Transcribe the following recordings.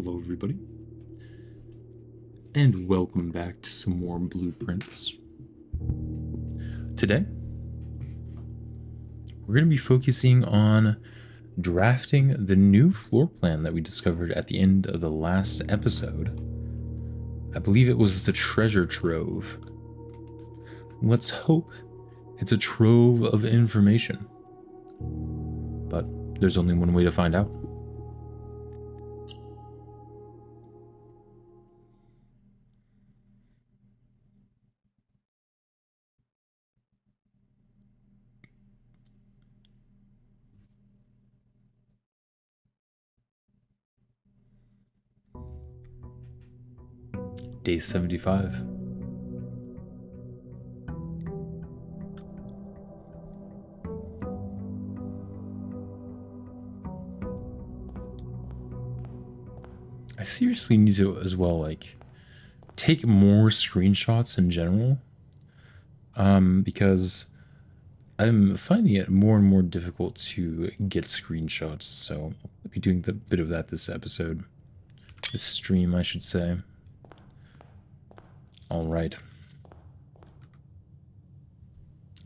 Hello, everybody, and welcome back to some more blueprints. Today, we're going to be focusing on drafting the new floor plan that we discovered at the end of the last episode. I believe it was the treasure trove. Let's hope it's a trove of information. But there's only one way to find out. Day 75. I seriously need to as well, take more screenshots in general. Because I'm finding it more and more difficult to get screenshots, so I'll be doing a bit of that this episode. This stream, I should say. Alright.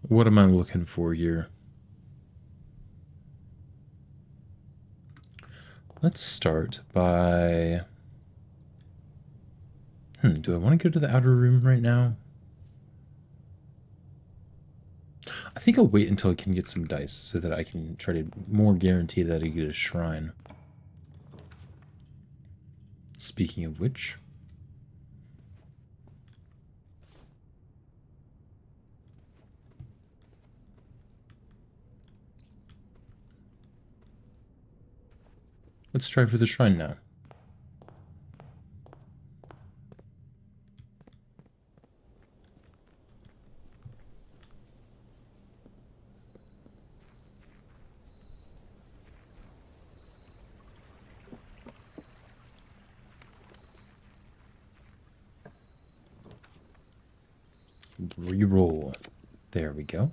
What am I looking for here? Let's start by... do I want to go to the outer room right now? I think I'll wait until I can get some dice so that I can try to more guarantee that I get a shrine. Speaking of which... let's try for the shrine now. Reroll. There we go.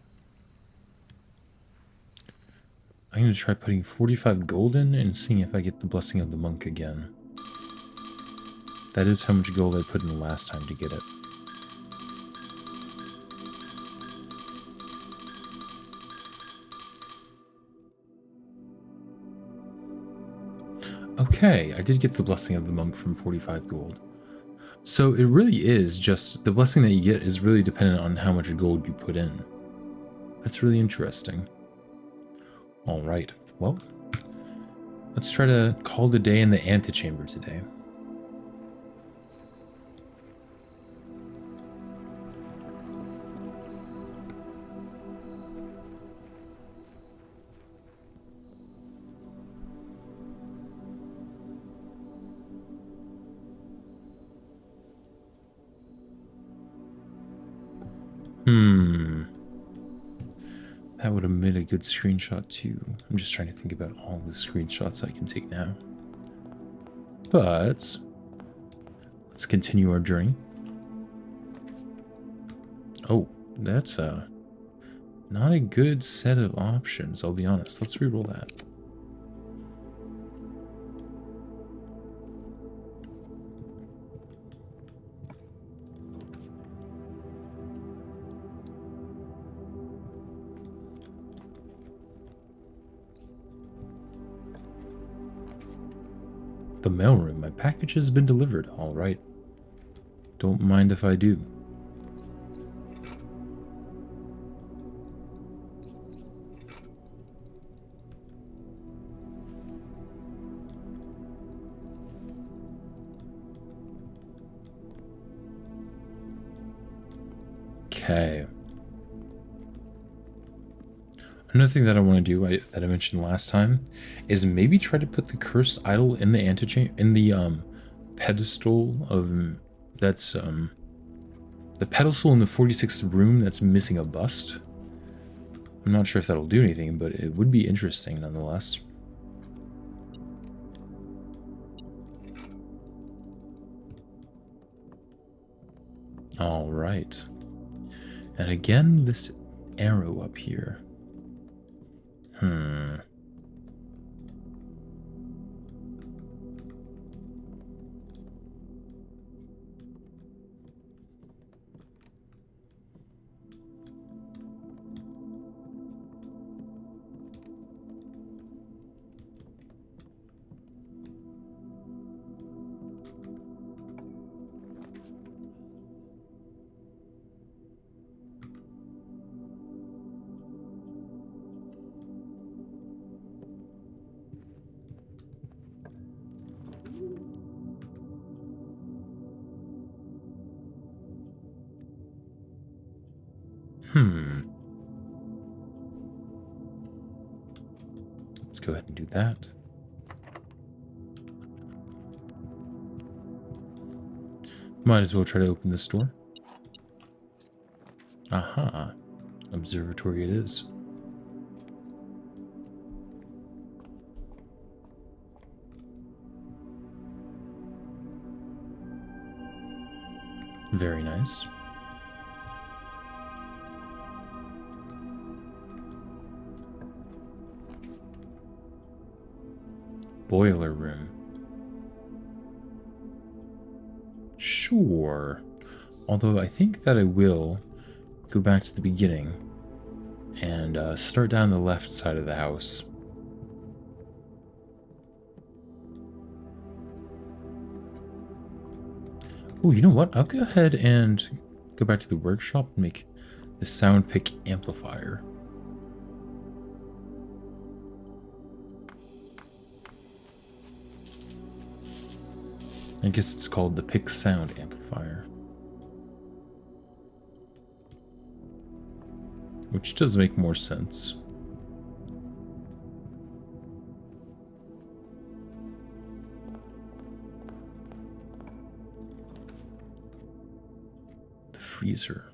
I'm going to try putting 45 gold in and seeing if I get the Blessing of the Monk again. That is how much gold I put in the last time to get it. Okay, I did get the Blessing of the Monk from 45 gold. So it really is just, the blessing that you get is really dependent on how much gold you put in. That's really interesting. Alright, well, let's try to call it a day in the antechamber today. That would have made a good screenshot too. I'm just trying to think about all the screenshots I can take now. But let's continue our journey. Oh, that's not a good set of options, I'll be honest. Let's reroll that. The mailroom. My package has been delivered. All right. Don't mind if I do. Okay. Another thing that I want to do, that I mentioned last time, is maybe try to put the cursed idol in the antechamber, in the pedestal of that's the pedestal in the 46th room that's missing a bust. I'm not sure if that'll do anything, but it would be interesting nonetheless. All right. And again, this arrow up here. Let's go ahead and do that. Might as well try to open this door. Aha. Observatory it is. Very nice. Boiler room. Sure. Although I think that I will go back to the beginning and start down the left side of the house. Oh, you know what? I'll go ahead and go back to the workshop and make the sound pick amplifier. I guess it's called the pick sound amplifier. Which does make more sense. The freezer.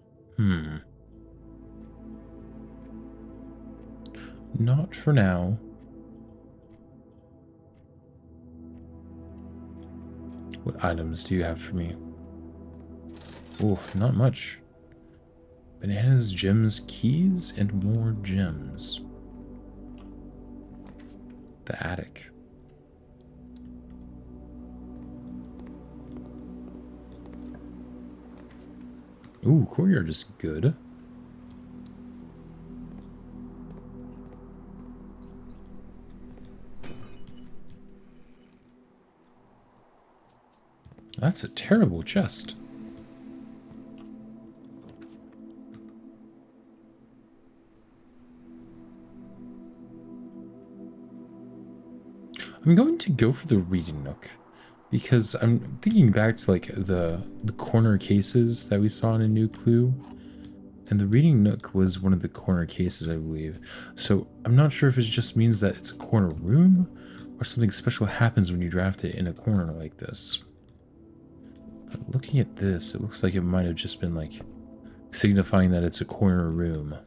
Not for now. What items do you have for me? Oh, not much. Bananas, gems, keys, and more gems. The attic. Ooh, courtyard is good. That's a terrible chest. I'm going to go for the reading nook because I'm thinking back to like the corner cases that we saw in A New Clue, and the reading nook was one of the corner cases, I believe. So I'm not sure if it just means that it's a corner room or something special happens when you draft it in a corner like this. But looking at this, it looks like it might have just been like signifying that it's a corner room.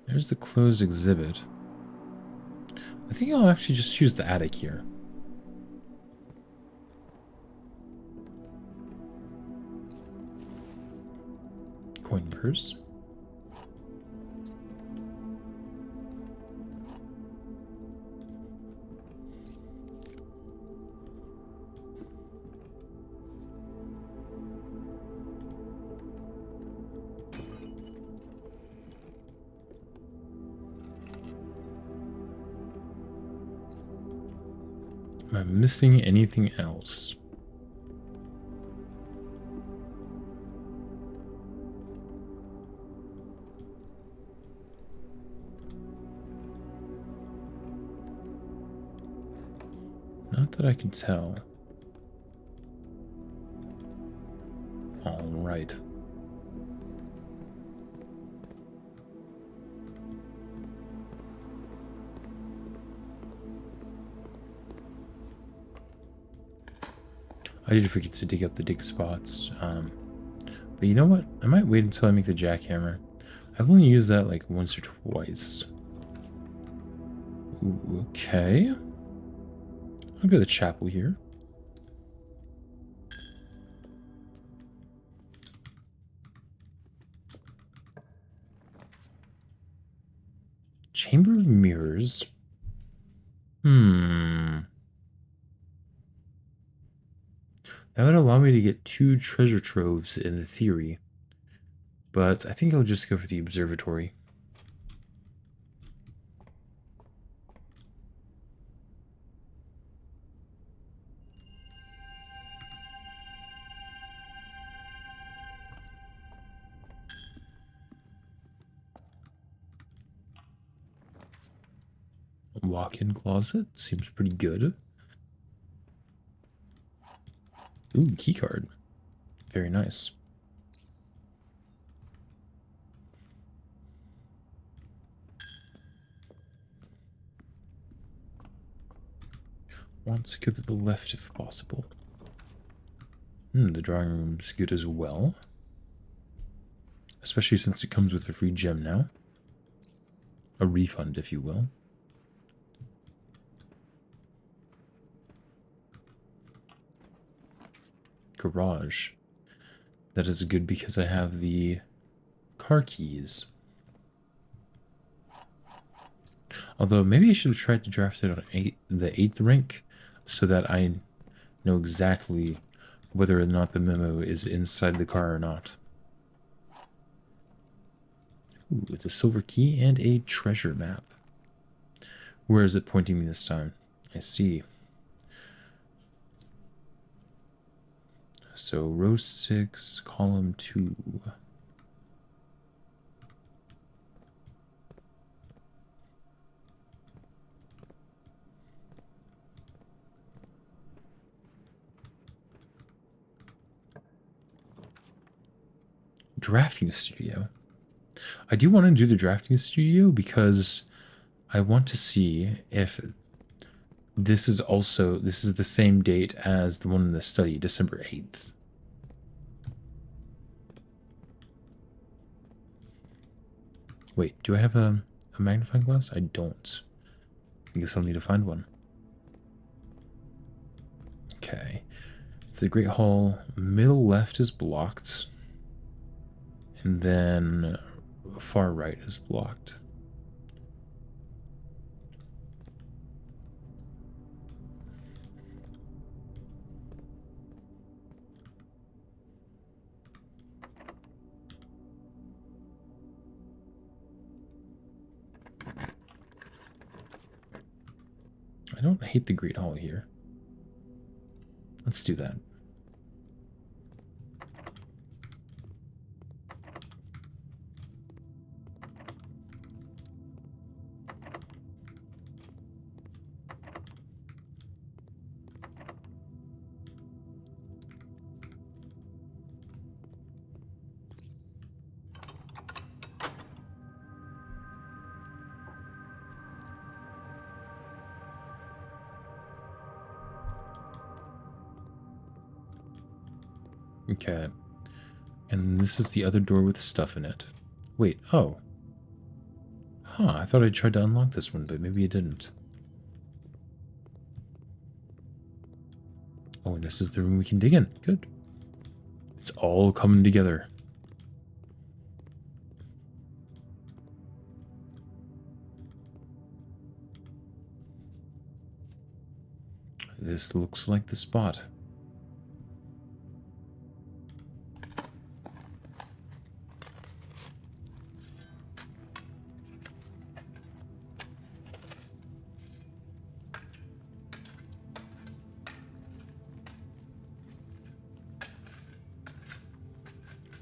There's the closed exhibit. I think I'll actually just choose the attic here. Coin purse. Am I missing anything else? Not that I can tell. All right. I did forget to dig up the dig spots. But you know what? I might wait until I make the jackhammer. I've only used that like once or twice. Ooh, okay. I'll go to the chapel here. Chamber of Mirrors. That would allow me to get 2 treasure troves in the theory. But I think I'll just go for the observatory. walk-in closet. Seems pretty good. Ooh, key card. Very nice. Want to go to the left if possible. The drawing room's good as well. Especially since it comes with a free gem now. A refund, if you will. Garage. That is good because I have the car keys. Although maybe I should have tried to draft it on the 8th rank so that I know exactly whether or not the memo is inside the car or not. Ooh, it's a silver key and a treasure map. Where is it pointing me this time? I see. So row 6, column 2. Drafting studio. I do want to do the drafting studio because I want to see if this is the same date as the one in the study, December 8th. Wait, do I have a magnifying glass? I don't. I guess I'll need to find one. Okay. The Great Hall, middle left is blocked. And then far right is blocked. I don't hate the Great Hall here. Let's do that. Okay. And this is the other door with stuff in it. Wait, oh. Huh, I thought I tried to unlock this one, but maybe it didn't. Oh, and this is the room we can dig in. Good. It's all coming together. This looks like the spot.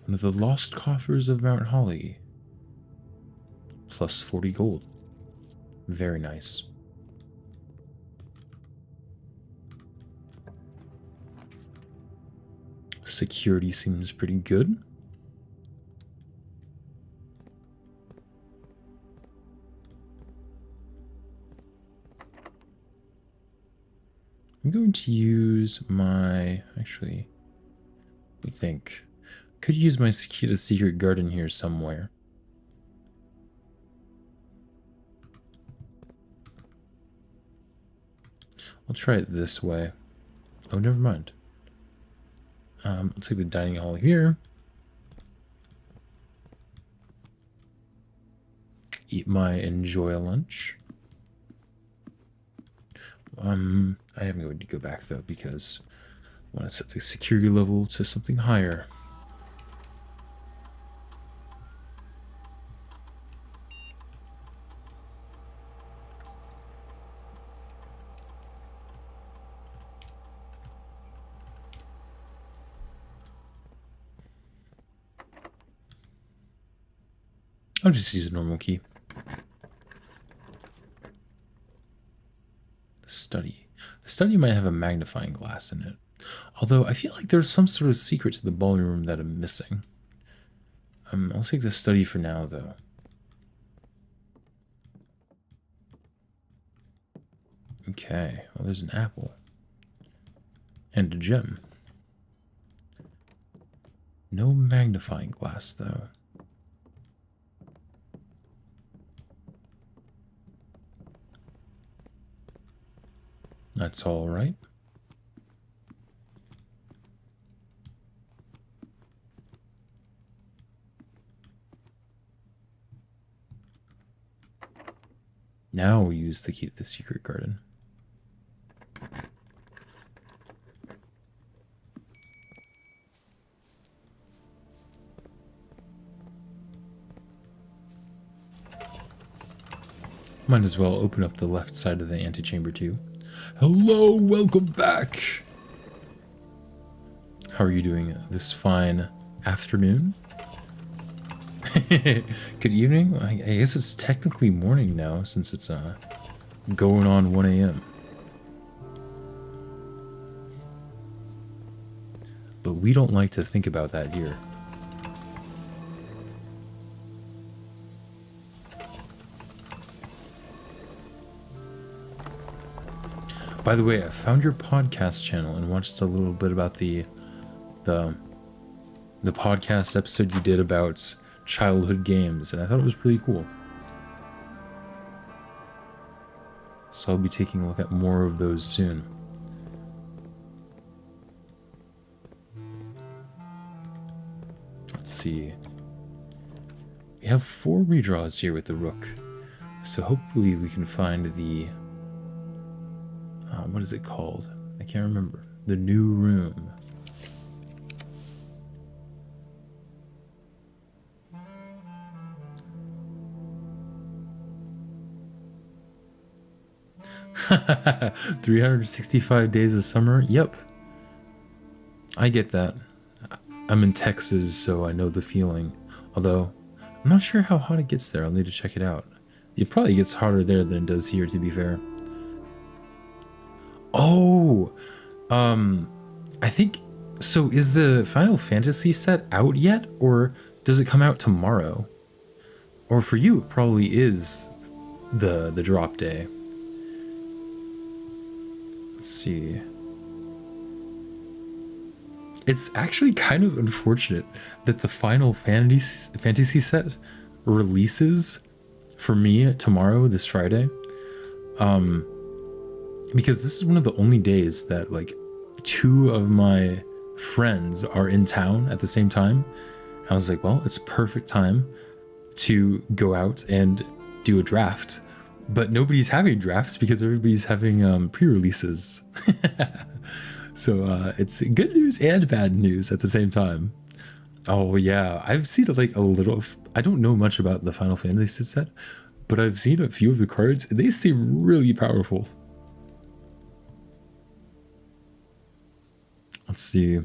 One of the lost coffers of Mount Holly. Plus 40 gold. Very nice. Security seems pretty good. I'm going to use my... Actually, I think... Could use my secret garden here somewhere. I'll try it this way. Oh, never mind. I'll take the dining hall here. Eat my enjoy lunch. I am going to go back though because I want to set the security level to something higher. I'll just use a normal key. The study. The study might have a magnifying glass in it. Although I feel like there's some sort of secret to the ballroom that I'm missing. I'll take the study for now, though. Okay, well, there's an apple. And a gem. No magnifying glass, though. That's all right. Now we'll use the key to the secret garden. Might as well open up the left side of the antechamber too. Hello, welcome back! How are you doing this fine afternoon? Good evening? I guess it's technically morning now since it's going on 1 a.m. But we don't like to think about that here. By the way, I found your podcast channel and watched a little bit about the podcast episode you did about childhood games, and I thought it was really cool. So I'll be taking a look at more of those soon. Let's see. We have 4 redraws here with the rook, so hopefully we can find the what is it called? I can't remember. The new room. "365 days of summer." Yep. I get that. I'm in Texas, so I know the feeling. Although, I'm not sure how hot it gets there. I'll need to check it out. It probably gets hotter there than it does here, to be fair. Oh! I think... So, is the Final Fantasy set out yet? Or does it come out tomorrow? Or for you, it probably is the drop day. Let's see. It's actually kind of unfortunate that the Final Fantasy set releases for me tomorrow, this Friday. Because this is one of the only days that like 2 of my friends are in town at the same time. I was like, well, it's a perfect time to go out and do a draft. But nobody's having drafts because everybody's having pre-releases. So it's good news and bad news at the same time. Oh yeah, I've seen like a little. I don't know much about the Final Fantasy set, but I've seen a few of the cards. And they seem really powerful. Let's see.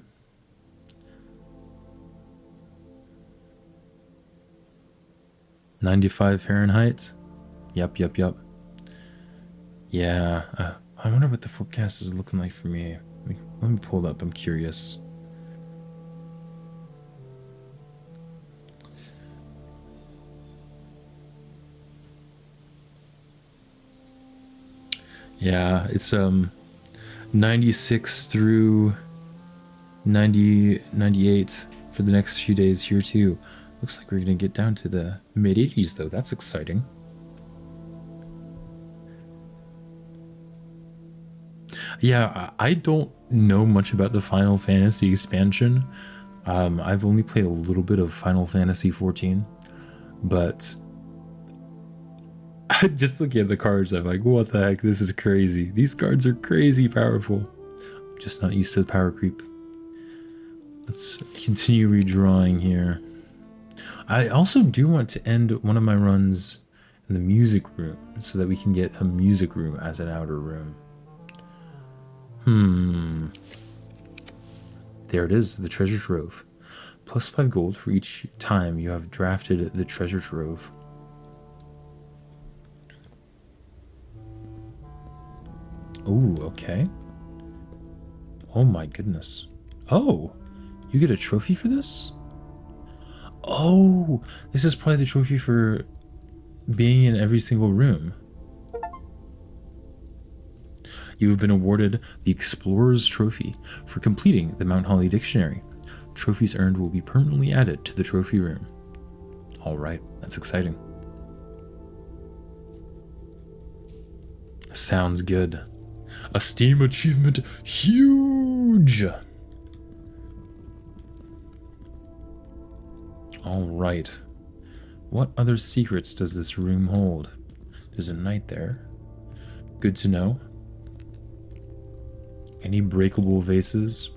"95 Fahrenheit. Yep. Yeah. I wonder what the forecast is looking like for me. Let me pull it up. I'm curious. Yeah, it's 96 through 98 for the next few days here too. Looks like we're gonna get down to the mid-80s though. That's exciting. Yeah, I don't know much about the Final Fantasy expansion. I've only played a little bit of Final Fantasy 14, but just looking at the cards, I'm like, what the heck? This is crazy. These cards are crazy powerful. I'm just not used to the power creep. Let's continue redrawing here. I also do want to end one of my runs in the music room so that we can get a music room as an outer room. There it is, the treasure trove. +5 gold for each time you have drafted the treasure trove. Ooh, okay. Oh my goodness. Oh, you get a trophy for this? Oh, this is probably the trophy for being in every single room. You have been awarded the Explorer's Trophy for completing the Mount Holly Dictionary. Trophies earned will be permanently added to the trophy room. Alright, that's exciting. Sounds good. A STEAM achievement, huge! Alright. What other secrets does this room hold? There's a knight there. Good to know. Any breakable vases?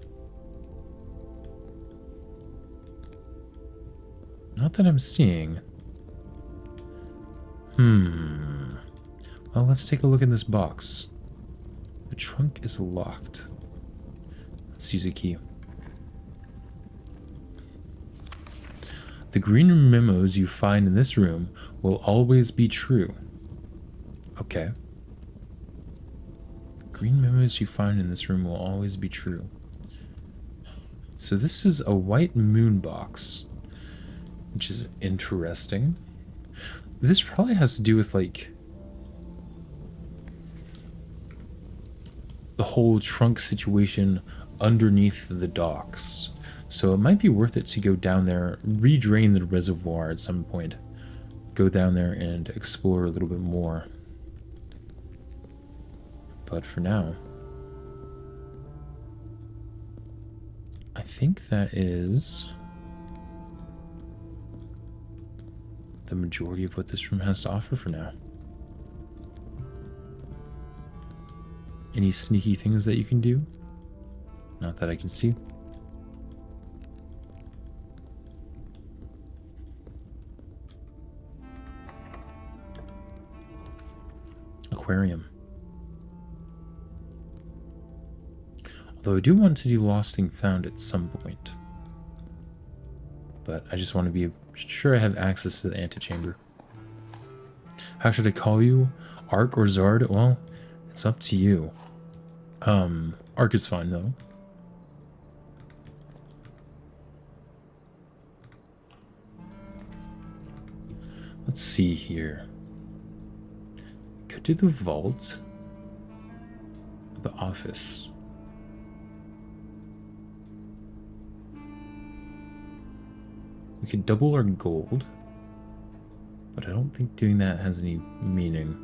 Not that I'm seeing. Well, let's take a look in this box. The trunk is locked. Let's use a key. The green memos you find in this room will always be true. Okay. Green memos you find in this room will always be true. So this is a white moon box, which is interesting. This probably has to do with, like, the whole trunk situation underneath the docks. So it might be worth it to go down there, redrain the reservoir at some point, go down there and explore a little bit more. But for now, I think that is the majority of what this room has to offer for now. Any sneaky things that you can do? Not that I can see. Aquarium. Although I do want to do Lost and Found at some point. But I just want to be sure I have access to the antechamber. How should I call you? Ark or Zard? Well, it's up to you. Ark is fine though. Let's see here. Could do the vault. The office. We could double our gold. But I don't think doing that has any meaning.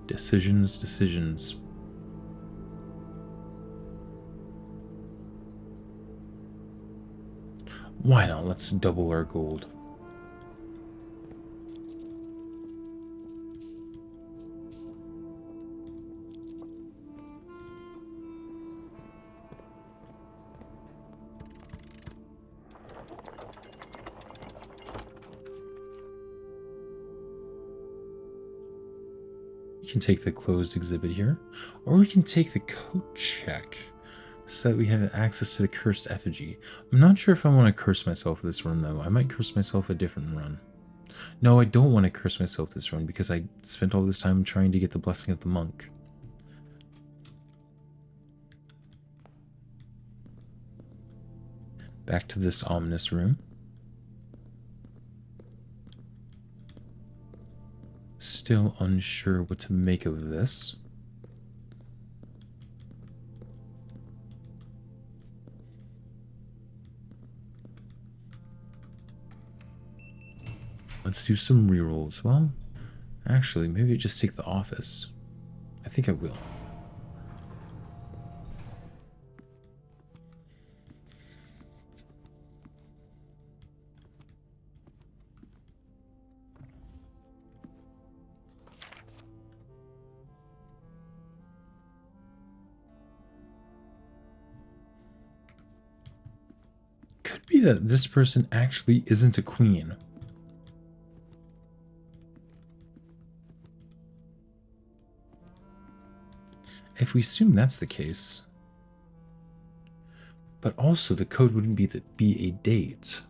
Decisions. Why not? Let's double our gold. We can take the closed exhibit here, or we can take the coat check so that we have access to the cursed effigy. I'm not sure if I want to curse myself this run though. I might curse myself a different run. No, I don't want to curse myself this run because I spent all this time trying to get the blessing of the monk. Back to this ominous room. Still unsure what to make of this. Let's do some rerolls. Well, actually, maybe just take the office. I think I will. Could be that this person actually isn't a queen. If we assume that's the case, but also the code wouldn't be a date.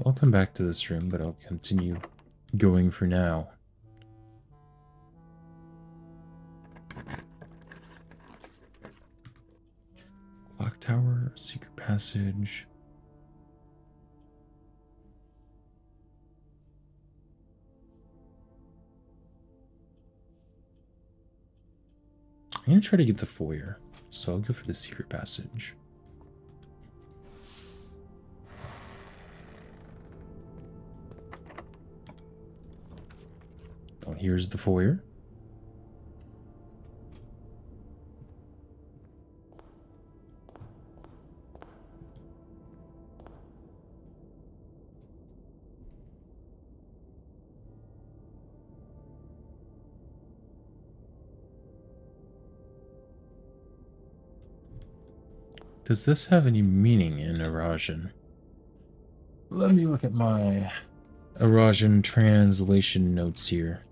I'll come back to this room, but I'll continue going for now. Clock tower, secret passage. I'm gonna try to get the foyer, so I'll go for the secret passage. Oh, here's the foyer. Does this have any meaning in Eurasian? Let me look at my Eurasian translation notes here.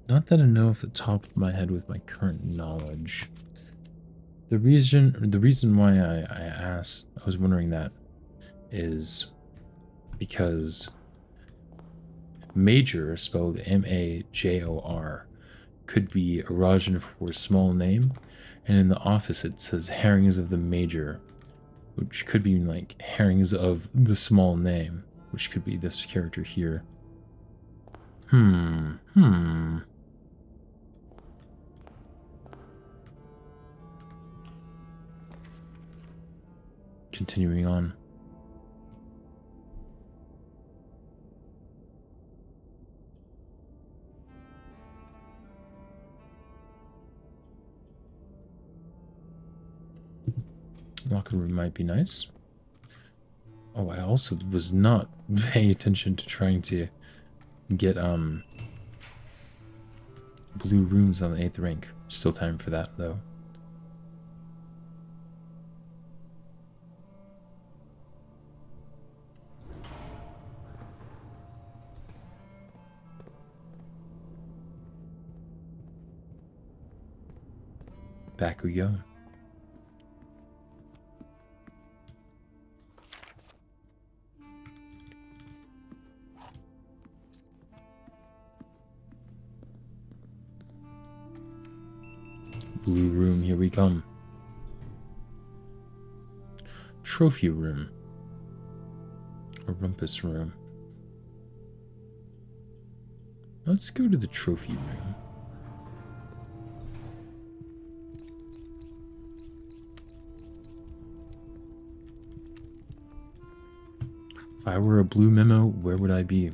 Not that I know off the top of my head with my current knowledge. The reason why I was wondering that is because major, spelled M-A-J-O-R, could be Eurasian for small name, and in the office it says herrings of the major, which could be like herrings of the small name, which could be this character here. Continuing on. Locker room might be nice. Oh, I also was not paying attention to trying to get blue rooms on the 8th rank. Still time for that though. Back we go. Blue room, here we come. Trophy room. A rumpus room. Let's go to the trophy room. If I were a blue memo, where would I be?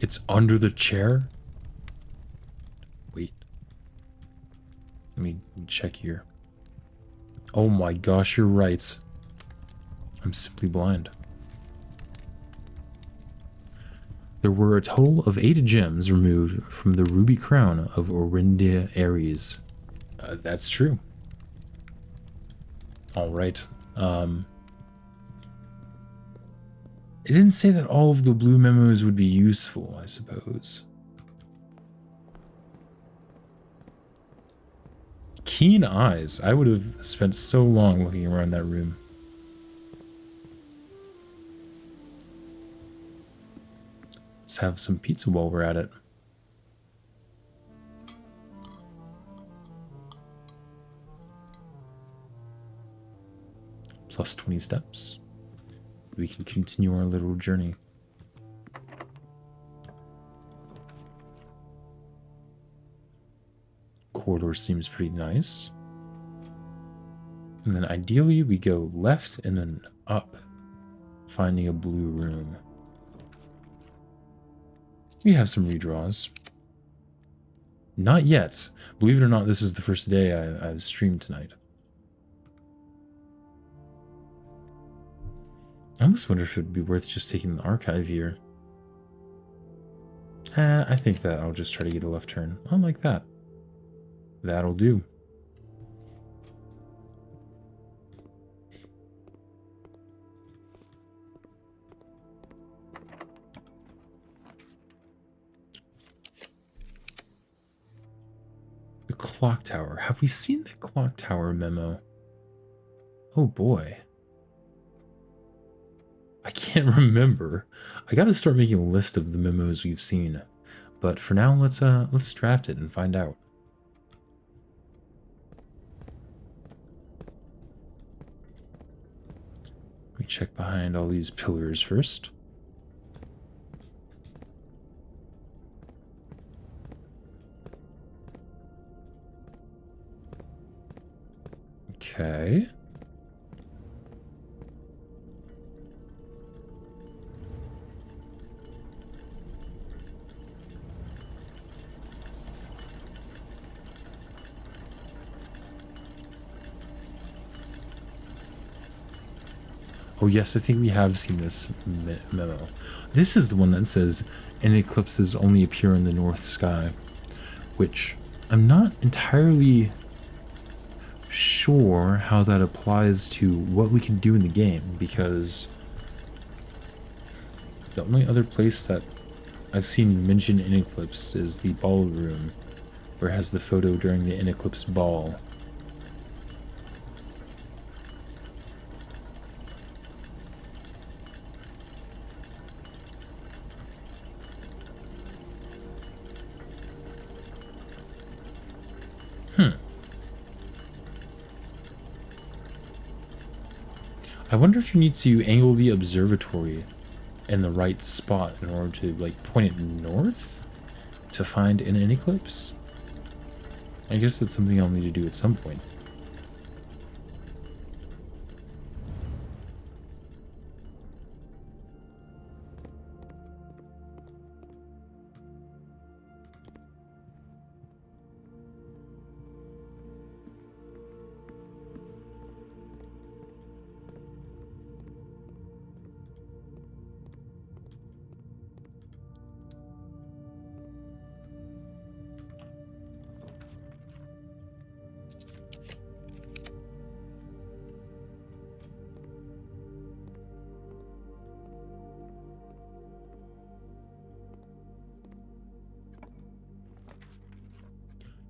It's under the chair? Wait. Let me check here. Oh my gosh, you're right. I'm simply blind. There were a total of 8 gems removed from the ruby crown of Orindia Ares. That's true. Alright. It didn't say that all of the blue memos would be useful, I suppose. Keen eyes. I would have spent so long looking around that room. Let's have some pizza while we're at it. Plus 20 steps. We can continue our little journey. Corridor seems pretty nice. And then ideally we go left and then up, finding a blue room. We have some redraws. Not yet. Believe it or not, this is the first day I've streamed tonight. I almost wonder if it would be worth just taking the archive here. I think that I'll just try to get a left turn. I like that. That'll do. The clock tower. Have we seen the clock tower memo? Oh boy. I can't remember. I gotta start making a list of the memos we've seen. But for now, let's draft it and find out. Let me check behind all these pillars first. Okay. Oh yes, I think we have seen this memo. This is the one that says, "An eclipses only appear in the north sky," which I'm not entirely sure how that applies to what we can do in the game, because the only other place that I've seen mention an eclipse is the ballroom, where it has the photo during the eclipse ball. I wonder if you need to angle the observatory in the right spot in order to like point it north to find an eclipse. I guess that's something I'll need to do at some point.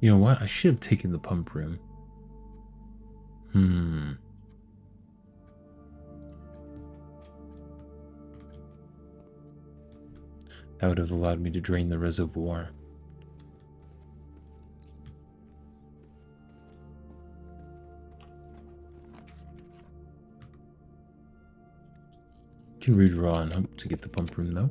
You know what? I should have taken the pump room. That would have allowed me to drain the reservoir. Can redraw and hope to get the pump room though.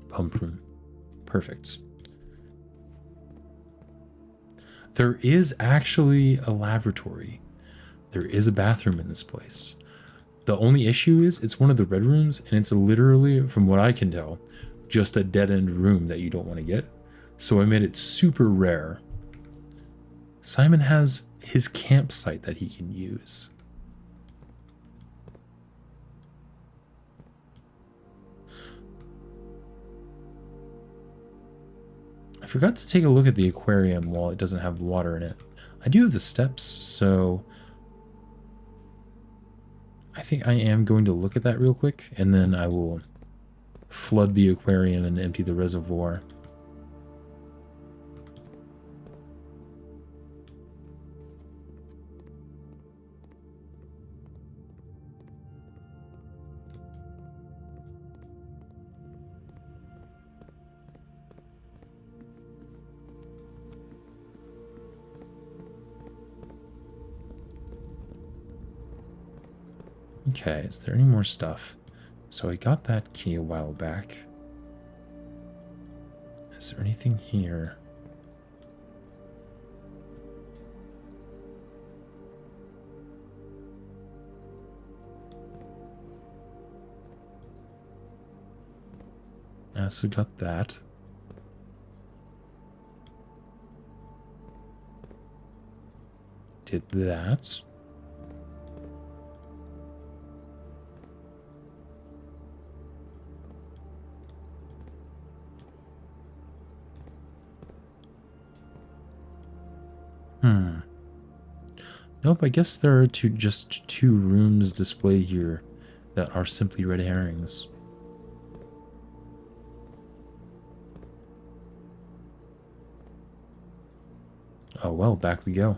Pump room. Perfect. There is actually a laboratory. There is a bathroom in this place. The only issue is it's one of the red rooms, and it's literally, from what I can tell, just a dead-end room that you don't want to get. So I made it super rare. Simon has his campsite that he can use. I forgot to take a look at the aquarium while it doesn't have water in it. I do have the steps, so I think I am going to look at that real quick, and then I will flood the aquarium and empty the reservoir. Okay, is there any more stuff? So I got that key a while back. Is there anything here? I also got that. Did that. Nope, I guess there are just two rooms displayed here that are simply red herrings. Oh well, back we go.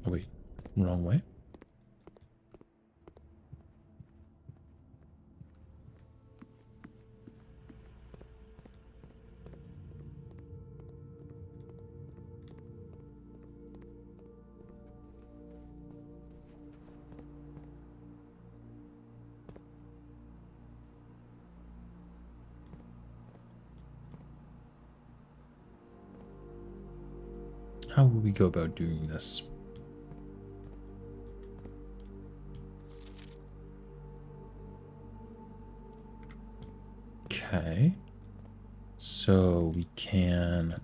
Oh wait, wrong way? How will we go about doing this? Okay. So we can...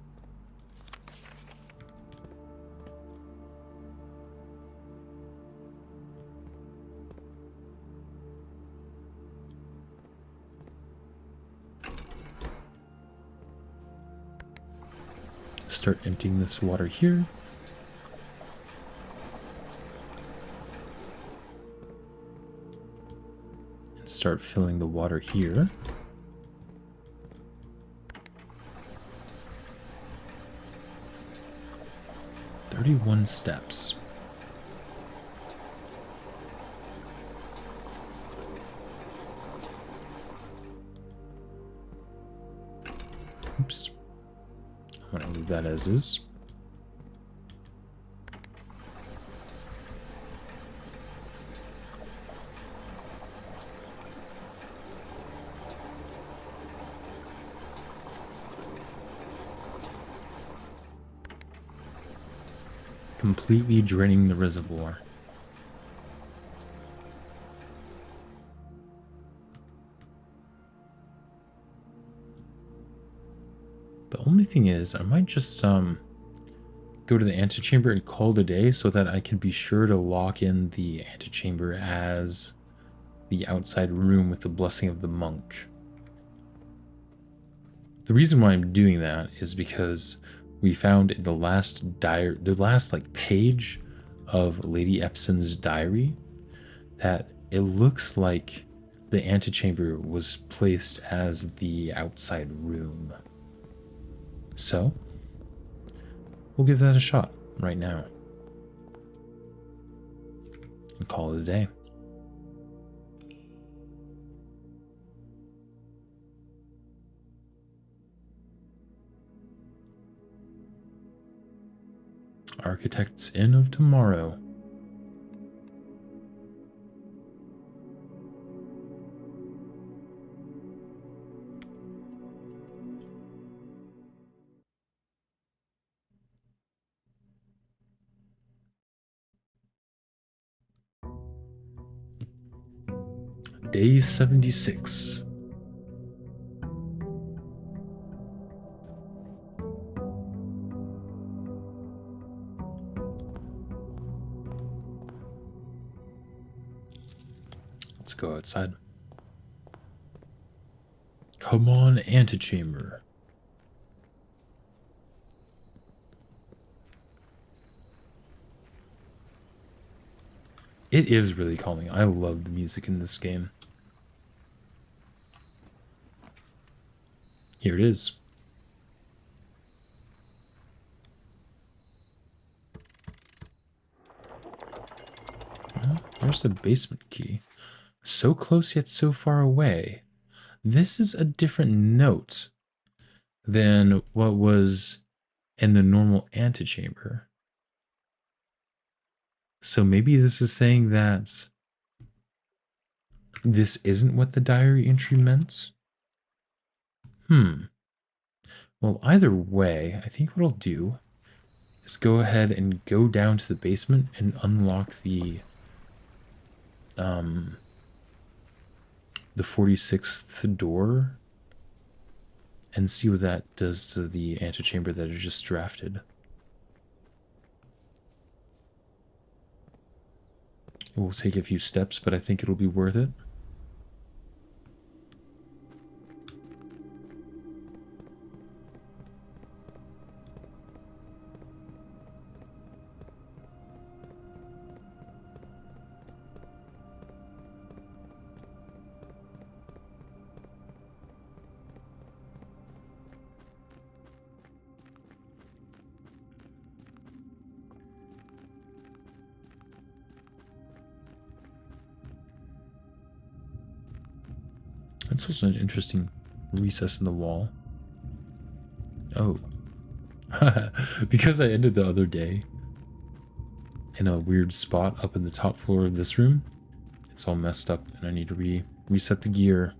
start emptying this water here. And start filling the water here. "31 steps. Oops. I'm gonna leave that as is. Completely draining the reservoir. The only thing is, I might just go to the antechamber and call it a day so that I can be sure to lock in the antechamber as the outside room with the blessing of the monk. The reason why I'm doing that is because we found in the last page of Lady Epson's diary that it looks like the antechamber was placed as the outside room. So, we'll give that a shot right now. And call it a day. Architect's Inn of Tomorrow. Day 76. Let's go outside. Come on, antechamber. It is really calming. I love the music in this game. Here it is. Well, there's the basement key. So close yet so far away. This is a different note than what was in the normal antechamber. So maybe this is saying that this isn't what the diary entry meant? Well, either way, I think what I'll do is go ahead and go down to the basement and unlock the 46th door and see what that does to the antechamber that I just drafted. It will take a few steps, but I think it'll be worth it. That's also an interesting recess in the wall. Oh. Because I ended the other day in a weird spot up in the top floor of this room, it's all messed up and I need to reset the gear.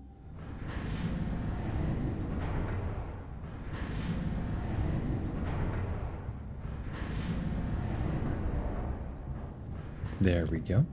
There we go.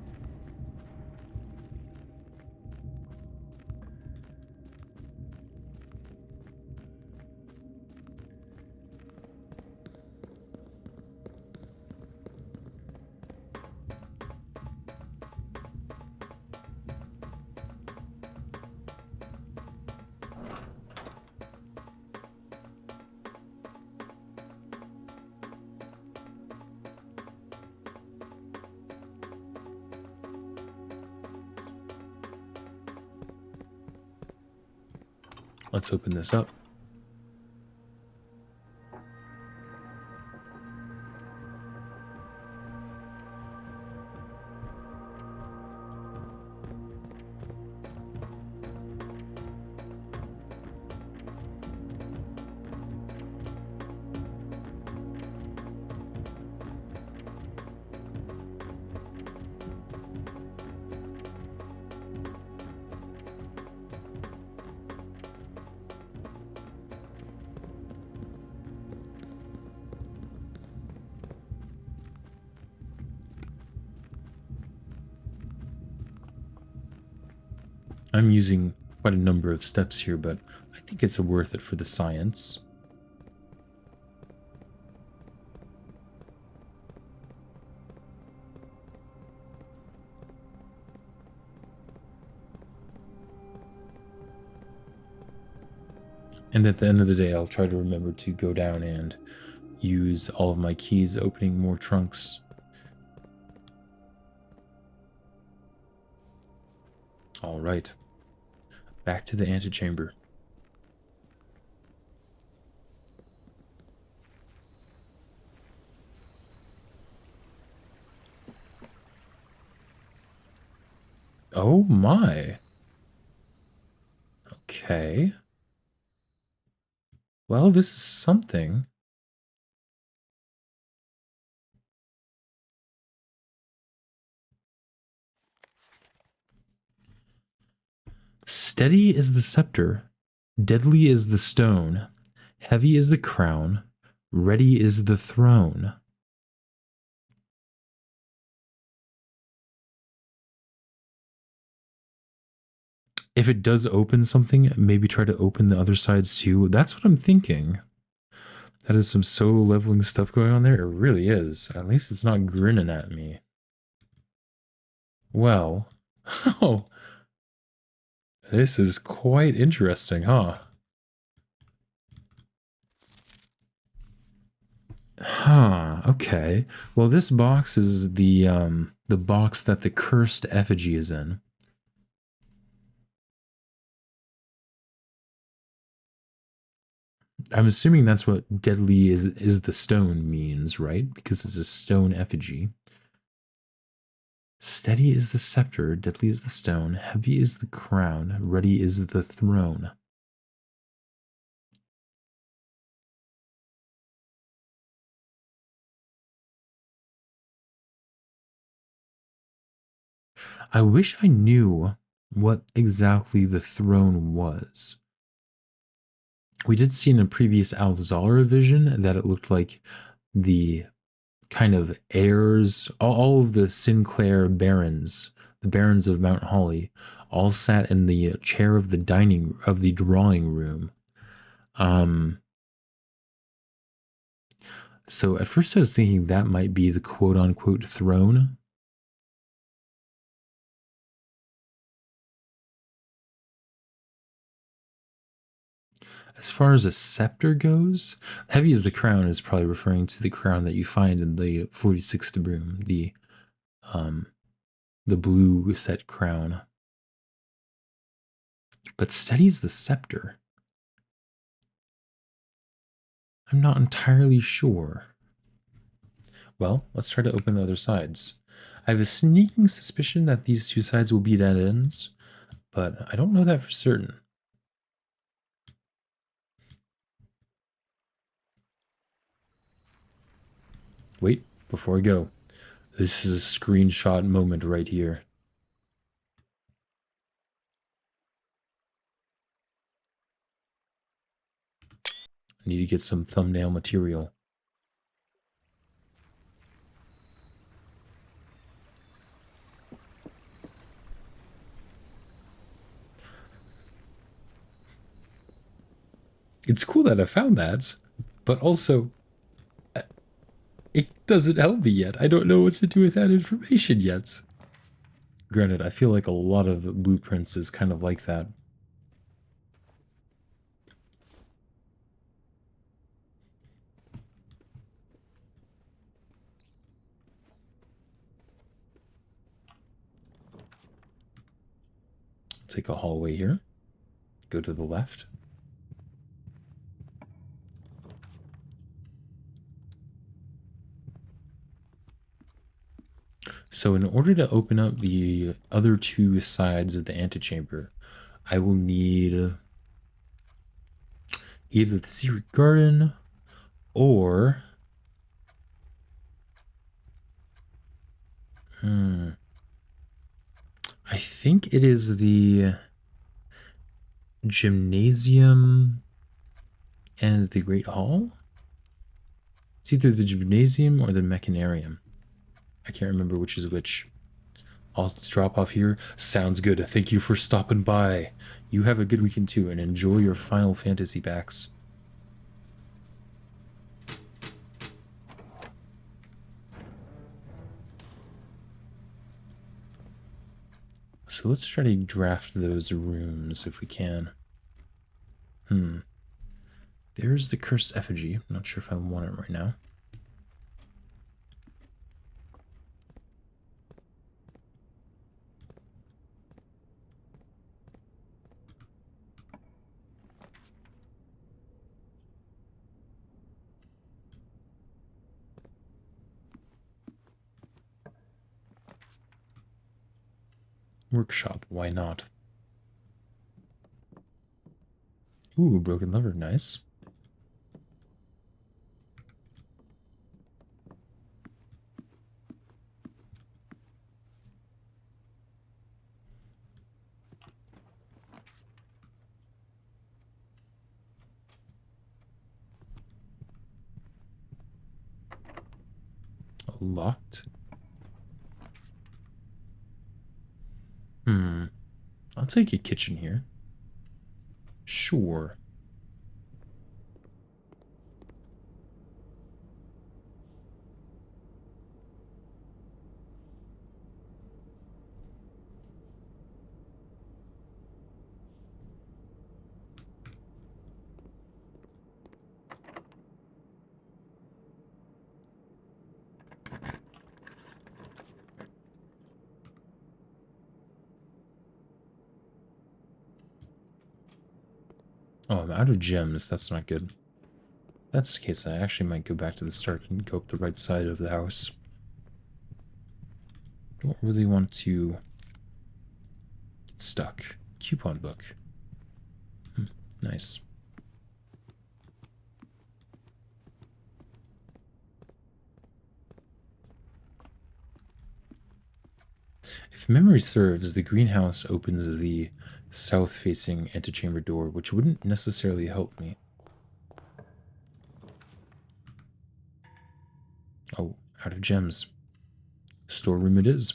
Let's open this up. I'm using quite a number of steps here, but I think it's worth it for the science. And at the end of the day, I'll try to remember to go down and use all of my keys opening more trunks. All right. Back to the antechamber. Oh my. Okay. Well, this is something. Steady is the scepter, deadly is the stone, heavy is the crown, ready is the throne. If it does open something, maybe try to open the other sides too. That's what I'm thinking. That is some solo leveling stuff going on there. It really is. At least it's not grinning at me. Well, oh, This is quite interesting, huh? Huh, okay. Well, this box is the box that the cursed effigy is in. I'm assuming that's what deadly is the stone means, right? Because it's a stone effigy. Steady is the scepter, deadly is the stone, heavy is the crown, ready is the throne. I wish I knew what exactly the throne was. We did see in a previous Alzala vision that it looked like the kind of heirs, all of the Sinclair barons, the barons of Mount Holly, all sat in the chair of the drawing room. Um, so at first I was thinking that might be the quote unquote throne. As far as a scepter goes, heavy as the crown is probably referring to the crown that you find in the 46th broom, um the blue set crown. But steady's the scepter. I'm not entirely sure. Well, let's try to open the other sides. I have a sneaking suspicion that these two sides will be dead ends, but I don't know that for certain. Wait, before I go, this is a screenshot moment right here. I need to get some thumbnail material. It's cool that I found that, but also it doesn't help me yet. I don't know what to do with that information yet. Granted, I feel like a lot of blueprints is kind of like that. Take a hallway here. Go to the left. So in order to open up the other two sides of the antechamber, I will need either the secret garden or I think it is the gymnasium and the Great Hall. It's either the gymnasium or the mechanarium. I can't remember which is which. I'll drop off here. Sounds good. Thank you for stopping by. You have a good weekend too, and enjoy your Final Fantasy packs. So let's try to draft those rooms if we can. There's the cursed effigy. I'm not sure if I want it right now. Workshop, why not? Ooh, broken lever, nice. Locked. I'll take a kitchen here. Sure. Oh, I'm out of gems. That's not good. If that's the case, I actually might go back to the start and go up the right side of the house. Don't really want to get stuck. Coupon book. Nice. If memory serves, the greenhouse opens the south-facing antechamber door, which wouldn't necessarily help me. Oh, out of gems. Storeroom it is.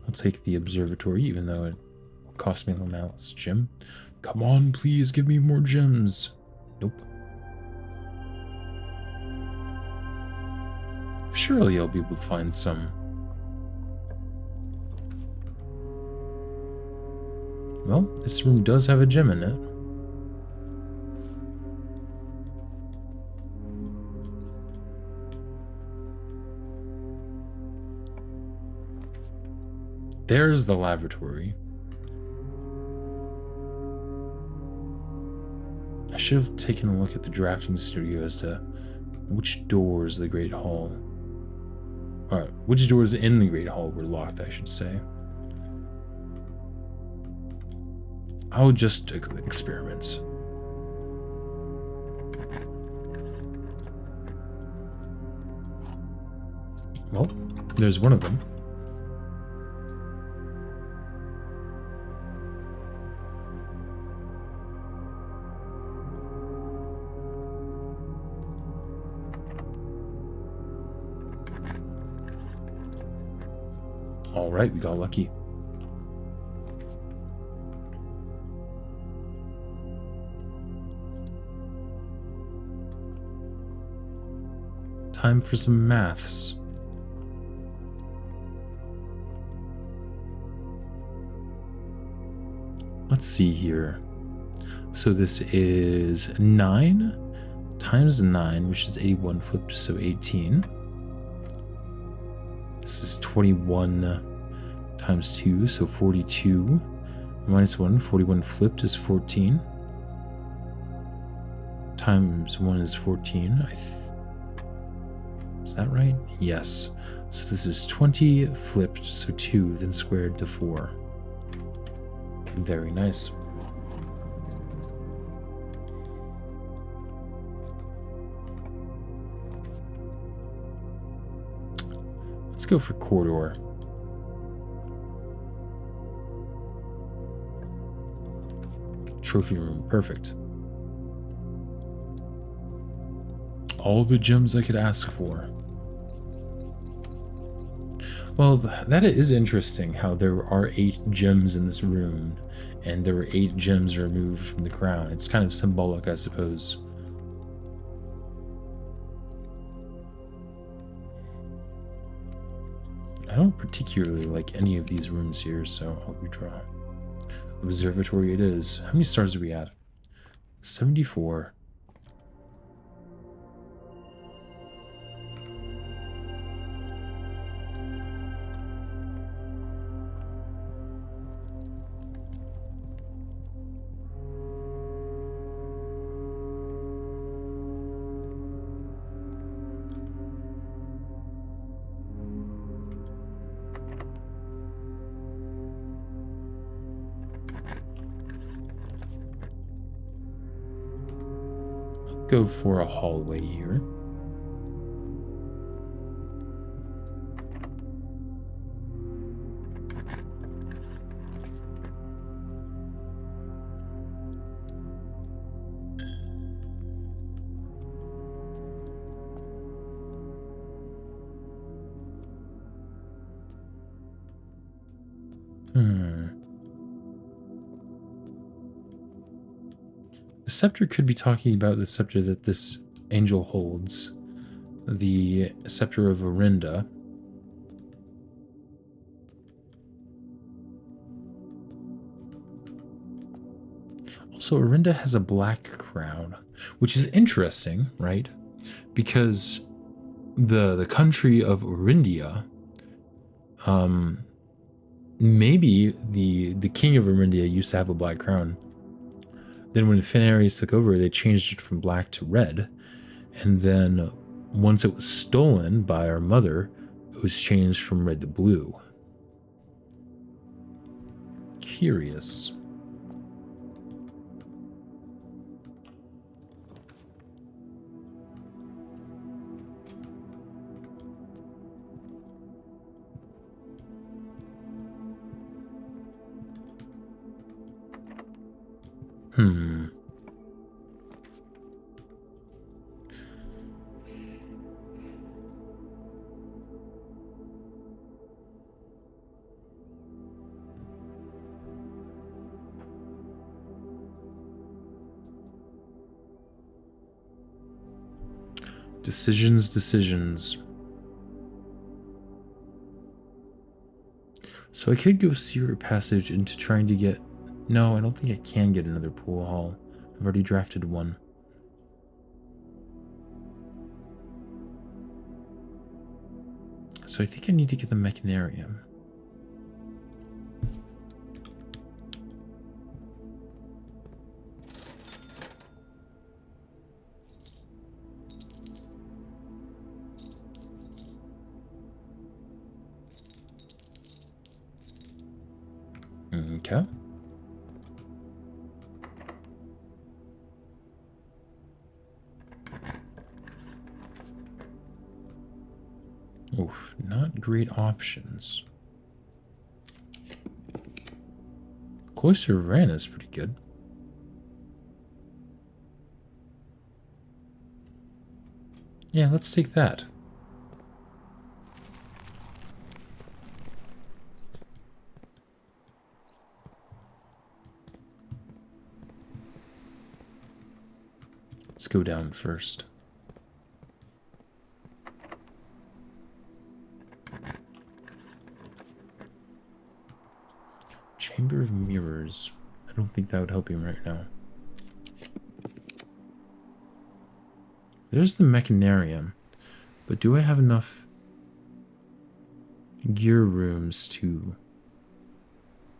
I'll take the observatory, even though it cost me a little mouse. Gem? Come on, please, give me more gems. Nope. Surely I'll be able to find some. Well, this room does have a gem in it. There's the lavatory. I should have taken a look at the drafting studio as to which doors the Great Hall... Alright, which doors in the Great Hall were locked, I should say. I'll just experiment. Well, there's one of them. Alright, we got lucky. Time for some maths. Let's see here. So this is 9 times 9, which is 81 flipped, so 18. This is 21 times 2, so 42. Minus 1, 41 flipped is 14. Times 1 is 14. Is that right? Yes. So this is 20 flipped, so 2, then squared to 4. Very nice. Let's go for corridor. Trophy room, perfect. All the gems I could ask for. Well, that is interesting how there are 8 gems in this room, and there were 8 gems removed from the crown. It's kind of symbolic, I suppose. I don't particularly like any of these rooms here, so I'll redraw. Observatory it is. How many stars are we at? 74. Go for a hallway here. scepter could be talking about the scepter that this angel holds. The scepter of Orinda. Also, Orinda has a black crown, which is interesting, right? Because the country of Orindia, maybe the king of Orindia used to have a black crown. Then when Fenarius took over, they changed it from black to red. And then once it was stolen by our mother, it was changed from red to blue. Curious. Decisions. So I could go secret passage into trying to get... No, I don't think I can get another pool hall. I've already drafted one. So I think I need to get the Mechanarium. Okay. Oof, not great options. Cloister of Ran is pretty good. Yeah, let's take that. Let's go down first. Chamber of Mirrors. I don't think that would help him right now. There's the Mechanarium, but do I have enough gear rooms to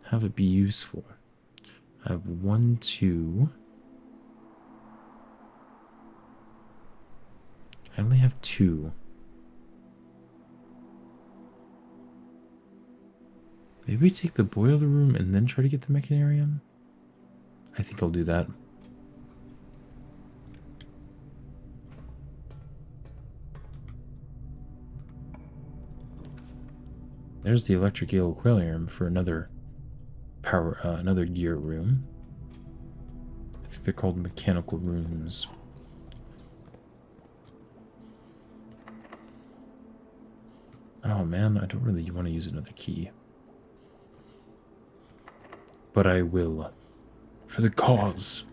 have it be useful? I have 1, 2. I only have 2. Maybe we take the boiler room and then try to get the Mechanarium? I think I'll do that. There's the Electric Eel Aquarium for another another gear room. I think they're called mechanical rooms. Oh man, I don't really want to use another key. But I will. For the cause.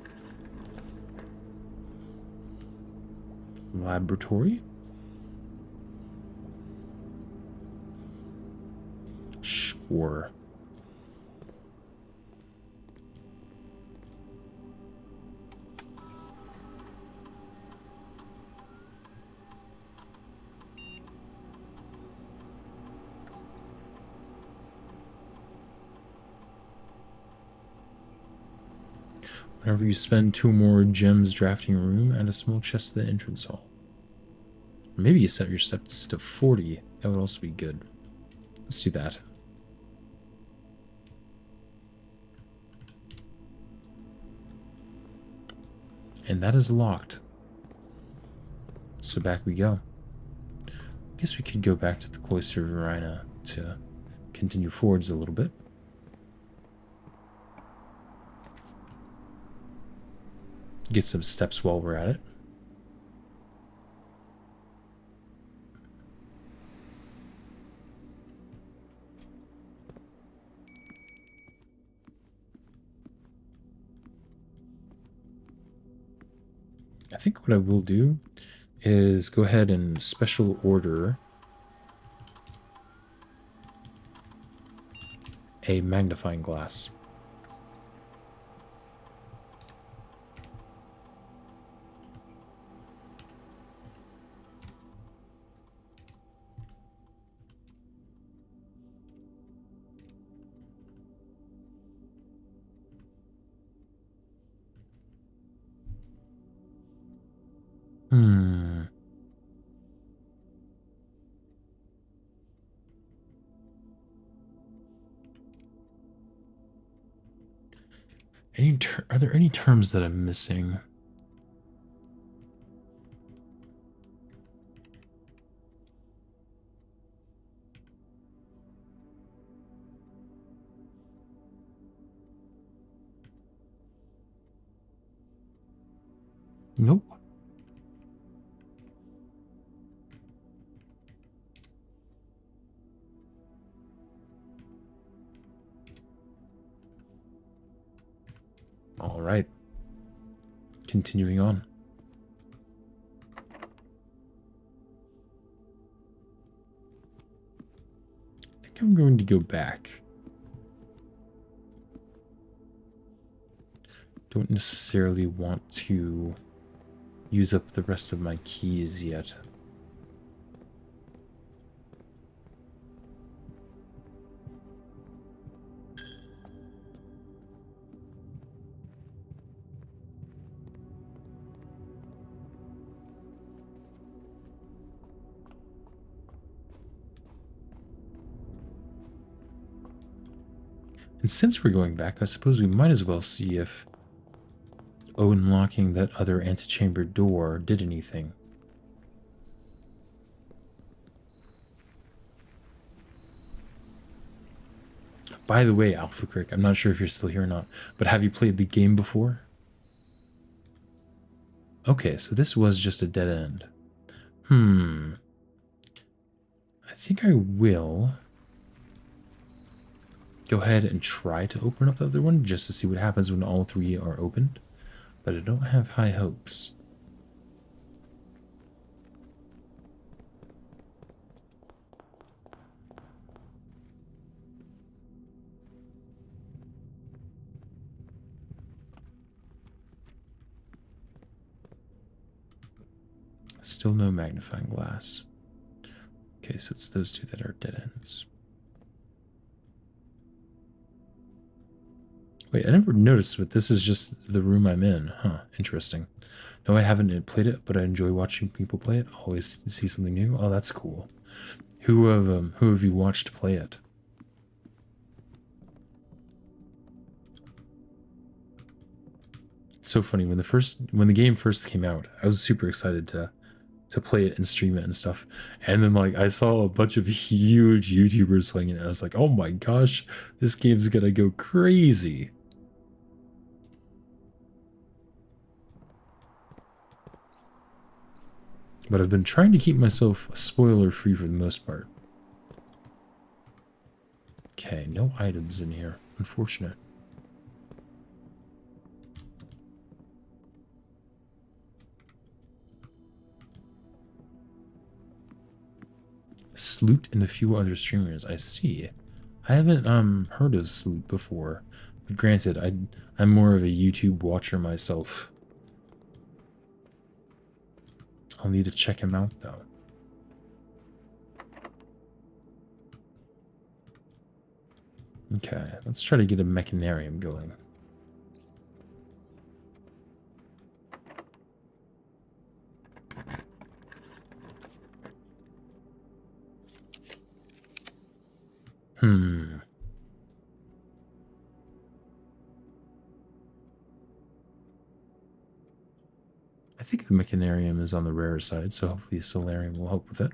Laboratory? Sure. Whenever you spend 2 more gems drafting a room, add a small chest to the entrance hall. Or maybe you set your steps to 40. That would also be good. Let's do that. And that is locked. So back we go. I guess we could go back to the Cloister of Verina to continue forwards a little bit. Get some steps while we're at it. I think what I will do is go ahead and special order a magnifying glass. Hmm. Are there any terms that I'm missing? Nope. All right. Continuing on. I think I'm going to go back. Don't necessarily want to use up the rest of my keys yet. And since we're going back, I suppose we might as well see if unlocking that other antechamber door did anything. By the way, Alpha Crick, I'm not sure if you're still here or not, but have you played the game before? Okay, so this was just a dead end. I think I will go ahead and try to open up the other one just to see what happens when all three are opened, but I don't have high hopes. Still no magnifying glass. Okay, so it's those two that are dead ends. Wait, I never noticed, but this is just the room I'm in. Huh, interesting. No, I haven't played it, but I enjoy watching people play it. Always see something new. Oh, that's cool. Who have you watched play it? It's so funny when the game first came out, I was super excited to play it and stream it and stuff. And then like I saw a bunch of huge YouTubers playing it, and I was like, oh my gosh, this game's gonna go crazy. But I've been trying to keep myself spoiler free for the most part. Okay, no items in here. Unfortunate. Sloot and a few other streamers. I see. I haven't heard of Sloot before, but granted, I'm more of a YouTube watcher myself. I'll need to check him out though. Okay, let's try to get a mechanarium going. I think the mechanarium is on the rarer side, so hopefully solarium will help with it.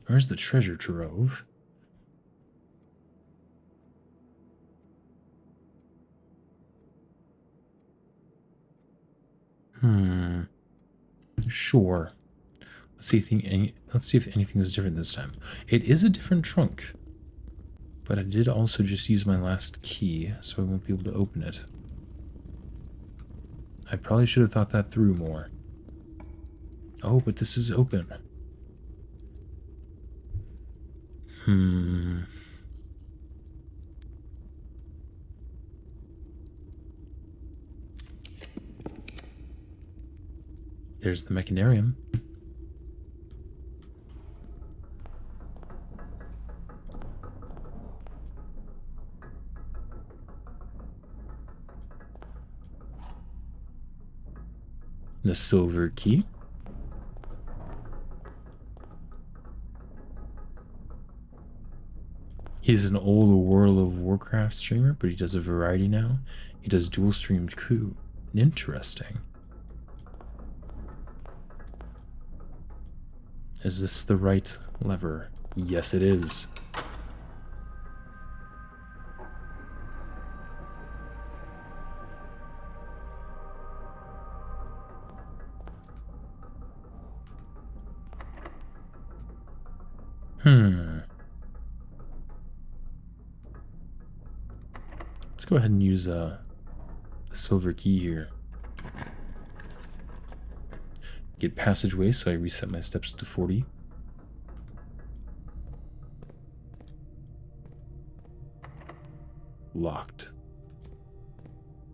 Where's the treasure trove? Sure. Let's see if anything is different this time. It is a different trunk. But I did also just use my last key, so I won't be able to open it. I probably should have thought that through more. Oh, but this is open. There's the mechanarium. The silver key. He's an old World of Warcraft streamer, but he does a variety now. He does dual streamed coup. Interesting. Is this the right lever? Yes, it is. Let's go ahead and use the silver key here. Get passageway, so I reset my steps to 40. Locked.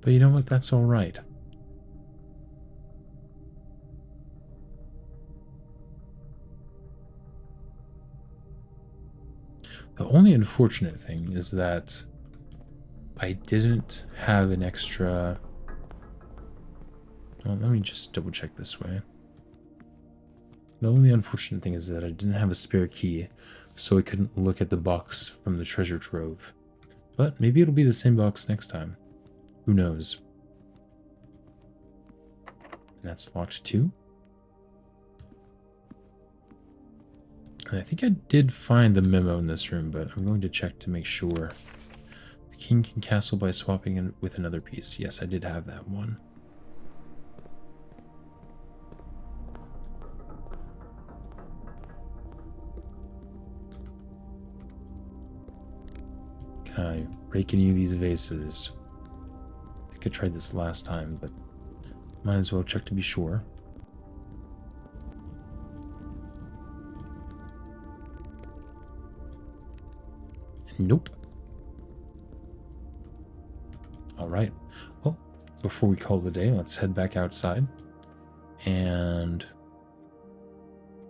But you know what? That's all right. The only unfortunate thing is that I didn't have an extra... Well, let me just double check this way. The only unfortunate thing is that I didn't have a spare key, so I couldn't look at the box from the treasure trove. But maybe it'll be the same box next time. Who knows? And that's locked too. And I think I did find the memo in this room, but I'm going to check to make sure. The king can castle by swapping in with another piece. Yes, I did have that one. Can I break any of these vases? I think I tried this last time, but might as well check to be sure. Nope. Alright. Well, before we call it a day, let's head back outside and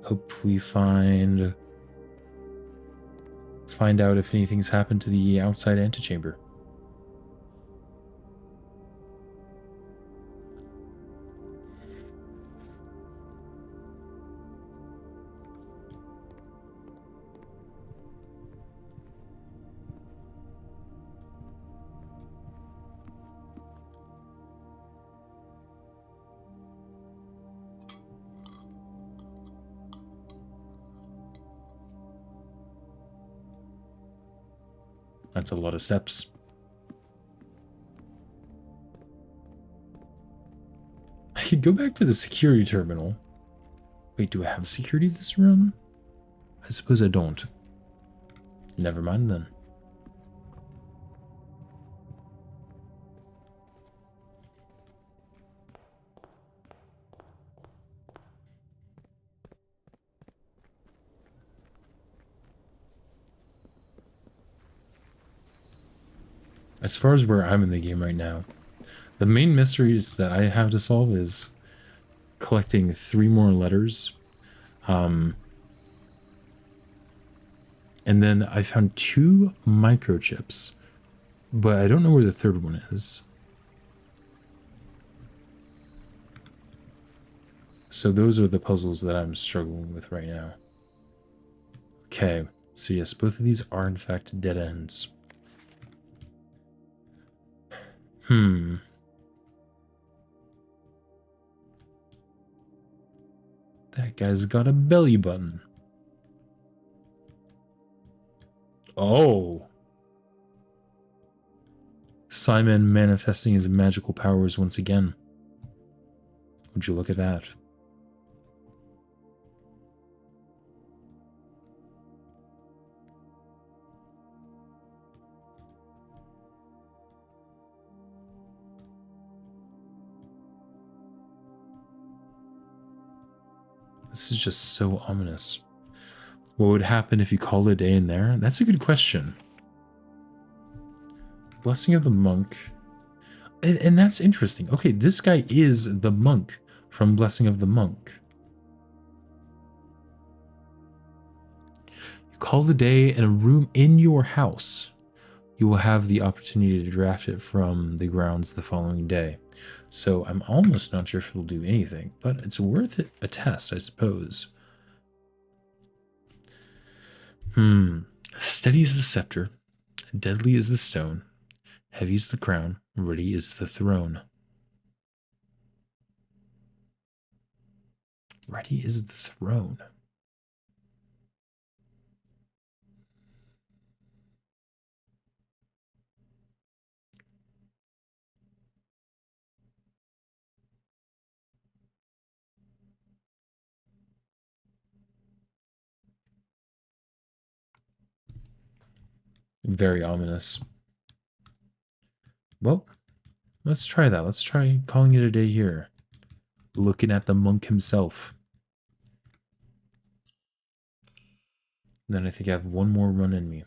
hopefully find out if anything's happened to the outside antechamber. That's a lot of steps. I could go back to the security terminal. Wait, do I have security this room? I suppose I don't. Never mind then. As far as where I'm in the game right now, the main mysteries that I have to solve is collecting 3 more letters. And then I found 2 microchips, but I don't know where the third one is. So those are the puzzles that I'm struggling with right now. Okay, so yes, both of these are in fact dead ends. That guy's got a belly button. Oh. Simon manifesting his magical powers once again. Would you look at that? This is just so ominous. What would happen if you called a day in there? That's a good question. Blessing of the Monk. And that's interesting. Okay, this guy is the monk from Blessing of the Monk. You call a day in a room in your house. You will have the opportunity to draft it from the grounds the following day. So I'm almost not sure if it'll do anything, but it's worth it a test, I suppose. Steady is the scepter, deadly is the stone, heavy is the crown, ready is the throne. Ready is the throne. Very ominous. Well, let's try that. Let's try calling it a day here. Looking at the monk himself. And then I think I have one more run in me.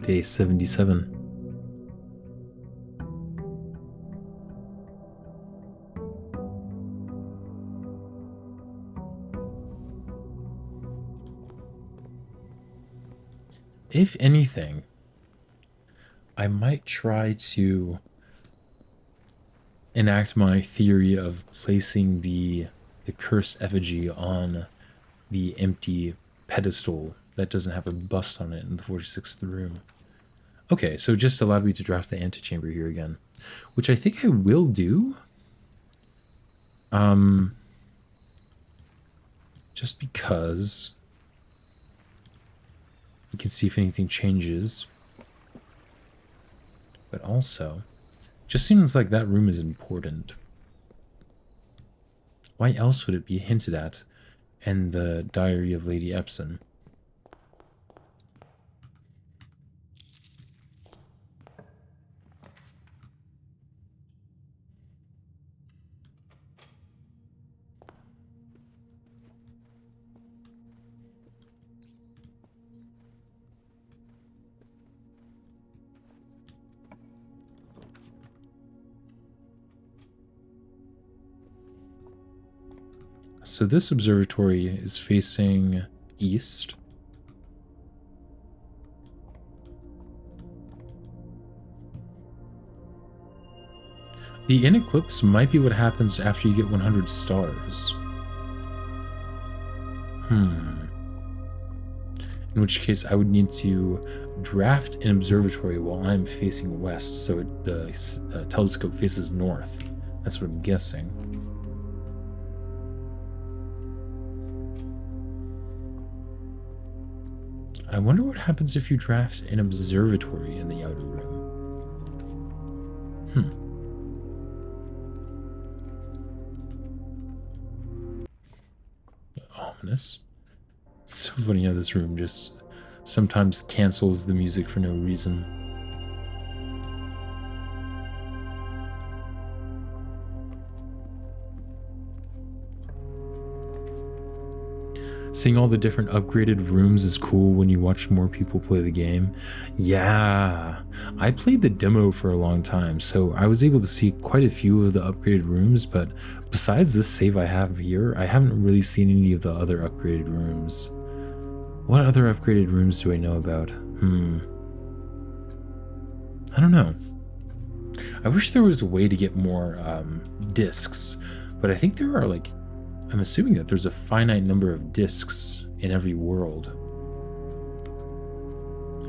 Day 77. If anything, I might try to enact my theory of placing the cursed effigy on the empty pedestal that doesn't have a bust on it in the 46th room. Okay, so just allowed me to draft the antechamber here again, which I think I will do. Just because we can see if anything changes. But also, just seems like that room is important. Why else would it be hinted at in the Diary of Lady Epson? So this observatory is facing east. The in eclipse might be what happens after you get 100 stars. In which case I would need to draft an observatory while I'm facing west, so the telescope faces north. That's what I'm guessing. I wonder what happens if you draft an observatory in the outer room. Ominous. It's so funny how this room just sometimes cancels the music for no reason. Seeing all the different upgraded rooms is cool when you watch more people play the game. Yeah, I played the demo for a long time, so I was able to see quite a few of the upgraded rooms, but besides this save I have here, I haven't really seen any of the other upgraded rooms. What other upgraded rooms do I know about? I don't know. I wish there was a way to get more discs, but I think there are like, I'm assuming that there's a finite number of discs in every world.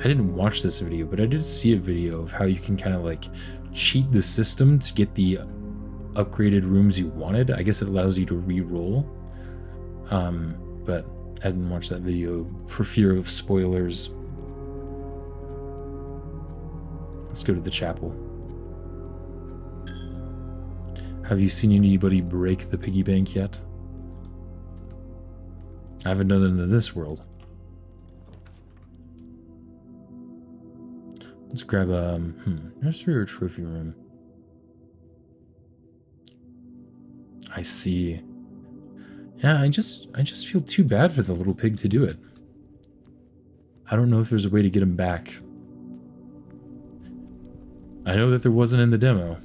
I didn't watch this video, but I did see a video of how you can kind of like cheat the system to get the upgraded rooms you wanted. I guess it allows you to re-roll. But I didn't watch that video for fear of spoilers. Let's go to the chapel. Have you seen anybody break the piggy bank yet? I haven't done it in this world. Let's grab a nursery or trophy room. I see. Yeah, I just feel too bad for the little pig to do it. I don't know if there's a way to get him back. I know that there wasn't in the demo.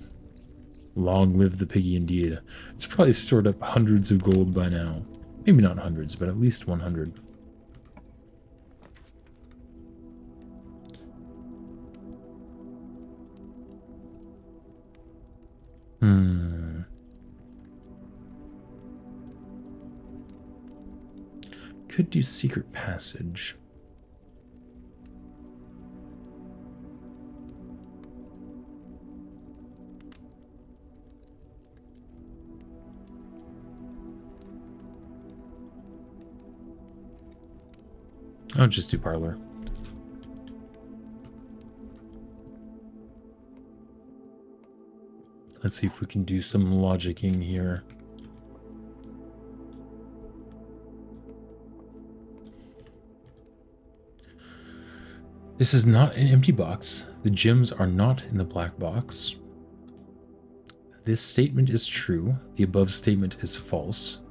Long live the piggy indeed. It's probably stored up hundreds of gold by now. Maybe not hundreds, but at least 100. Could do secret passage. I'll just do parlor. Let's see if we can do some logicking here. This is not an empty box. The gems are not in the black box. This statement is true. The above statement is false.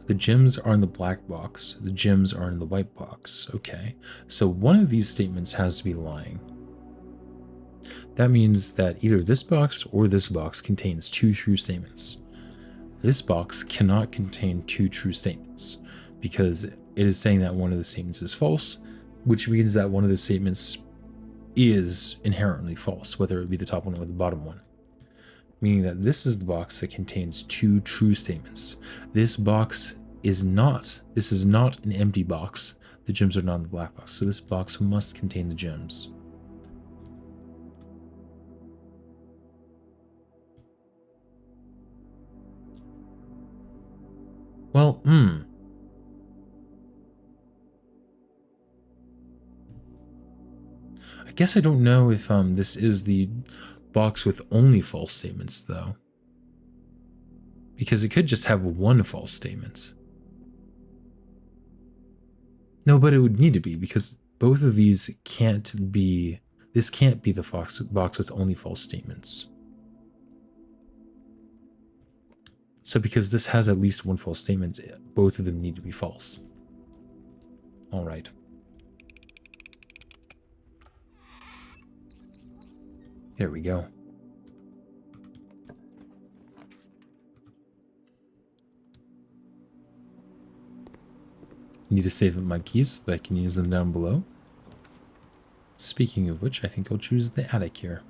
The gems are in the black box. The gems are in the white box. Okay, so one of these statements has to be lying. That means that either this box or this box contains two true statements. This box cannot contain two true statements because it is saying that one of the statements is false, which means that one of the statements is inherently false, whether it be the top one or the bottom one. Meaning that this is the box that contains two true statements. This is not an empty box. The gems are not in the black box, so this box must contain the gems. Well, I guess I don't know if this is the box with only false statements, though. Because it could just have one false statement. No, but it would need to be, because both of these can't be... This can't be the box with only false statements. So because this has at least one false statement, both of them need to be false. All right. There we go. Need to save up my keys so that I can use them down below. Speaking of which, I think I'll choose the attic here.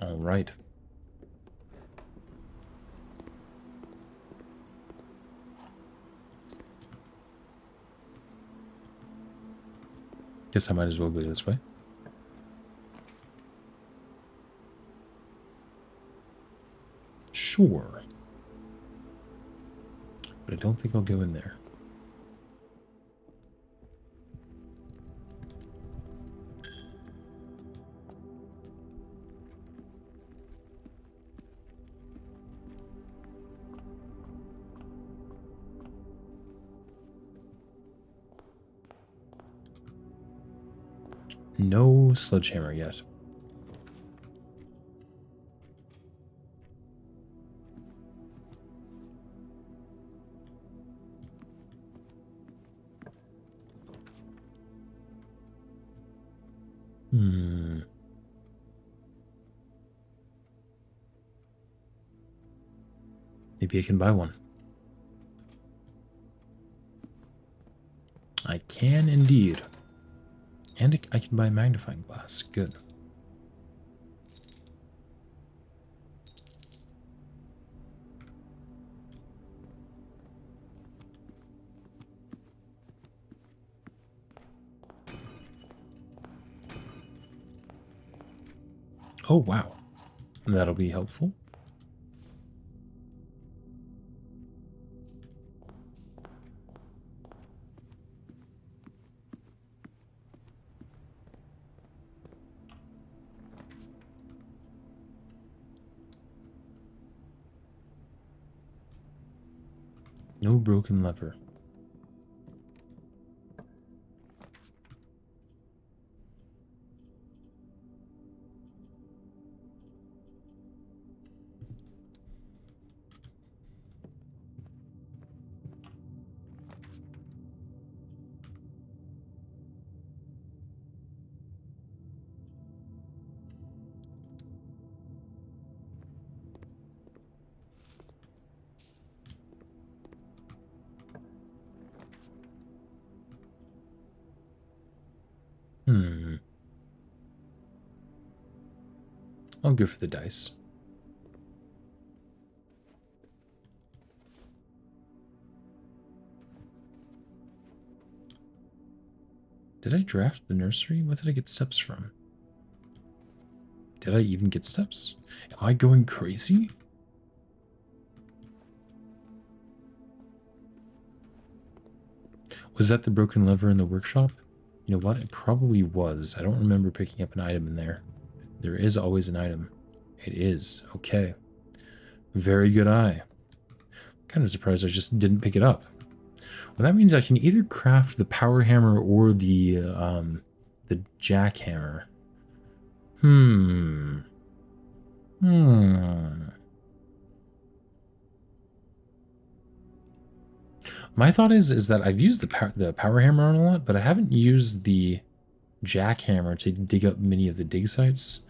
All right. Guess I might as well go this way. Sure. But I don't think I'll go in there. No sledgehammer yet. Maybe I can buy one. I can indeed. And I can buy a magnifying glass. Good. Oh, wow. That'll be helpful. No broken lever. I'll go for the dice. Did I draft the nursery? What did I get steps from? Did I even get steps? Am I going crazy? Was that the broken lever in the workshop? You know what? It probably was. I don't remember picking up an item in there. There is always an item. It is. Okay. Very good eye. Kind of surprised I just didn't pick it up. Well, that means I can either craft the power hammer or the jackhammer. My thought is that I've used the power hammer on a lot, but I haven't used the jackhammer to dig up many of the dig sites.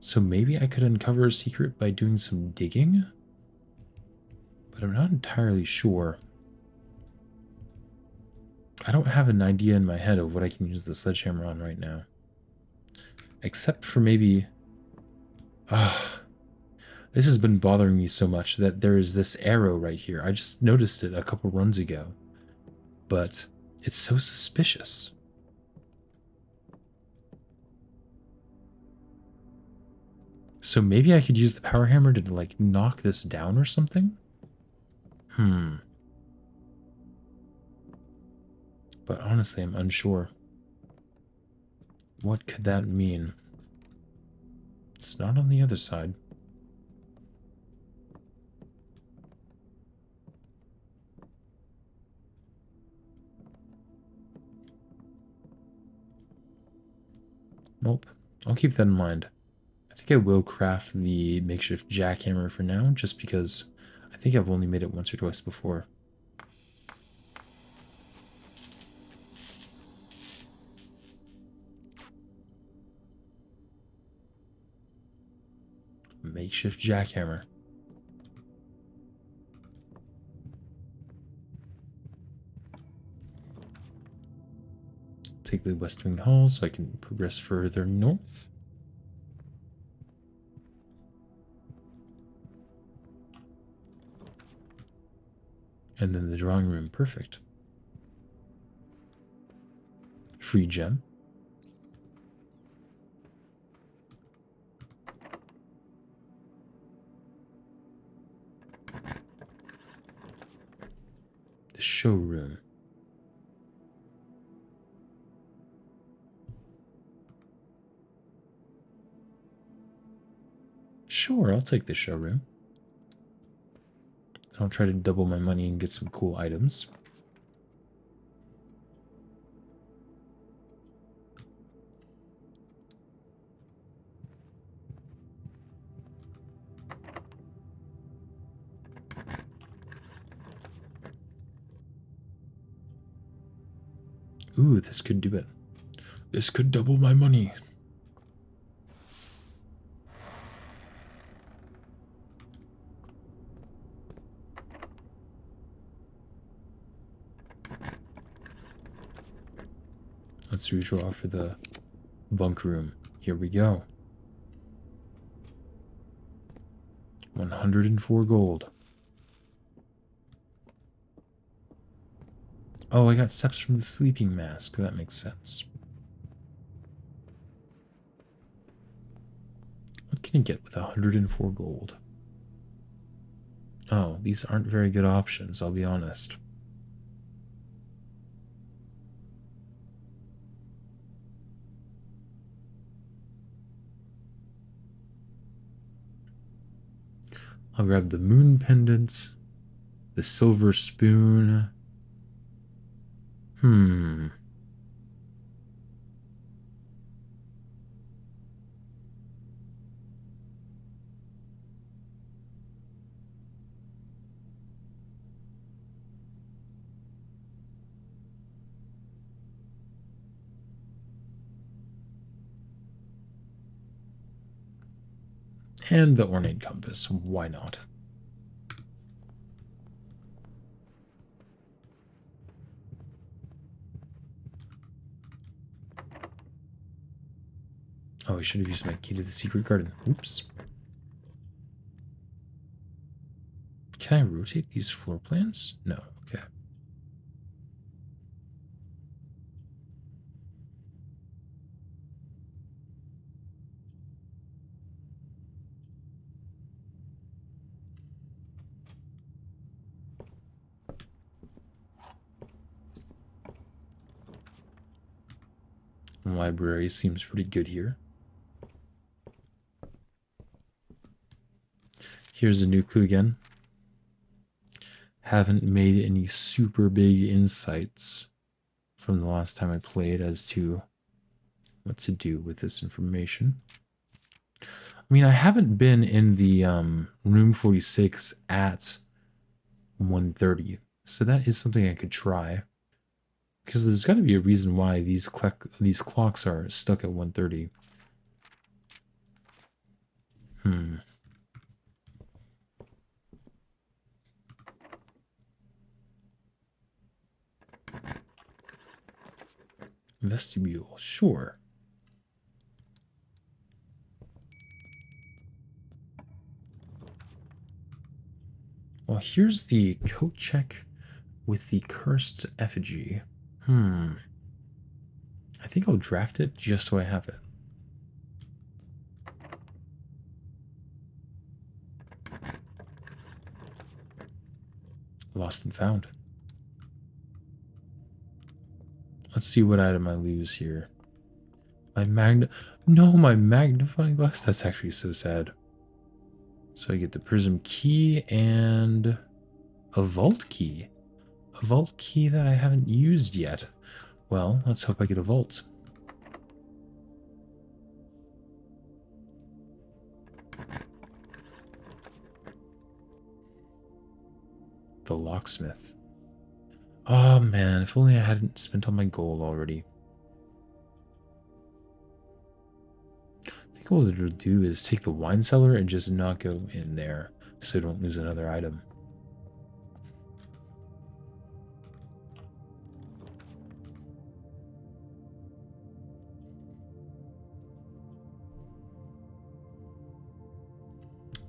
So maybe I could uncover a secret by doing some digging? But I'm not entirely sure. I don't have an idea in my head of what I can use the sledgehammer on right now. Except for maybe... this has been bothering me so much that there is this arrow right here. I just noticed it a couple runs ago. But it's so suspicious. So maybe I could use the power hammer to, like, knock this down or something? But honestly, I'm unsure. What could that mean? It's not on the other side. Nope. I'll keep that in mind. I think I will craft the makeshift jackhammer for now, just because I think I've only made it once or twice before. Makeshift jackhammer. Take the West Wing Hall so I can progress further north. And then the drawing room, perfect. Free gem. The showroom. Sure, I'll take the showroom. I'll try to double my money and get some cool items. Ooh, this could do it. This could double my money. Let's redraw for the bunk room. Here we go. 104 gold. Oh, I got steps from the sleeping mask. That makes sense. What can you get with 104 gold? Oh, these aren't very good options, I'll be honest. I'll grab the moon pendant, the silver spoon. And the ornate compass. Why not? Oh, I should have used my key to the secret garden. Oops. Can I rotate these floor plans? No. Okay. The library seems pretty good here. Here's a new clue again. Haven't made any super big insights from the last time I played as to what to do with this information. I mean, I haven't been in the room 46 at 1:30, so that is something I could try. Because there's got to be a reason why these clocks are stuck at 1:30. Vestibule, sure. Well, here's the coat check with the cursed effigy. I think I'll draft it just so I have it. Lost and found. Let's see what item I lose here. My magnifying glass? That's actually so sad. So I get the prism key and a vault key. A vault key that I haven't used yet. Well, let's hope I get a vault. The locksmith. Oh man, if only I hadn't spent all my gold already. I think what we'll do is take the wine cellar and just not go in there so I don't lose another item.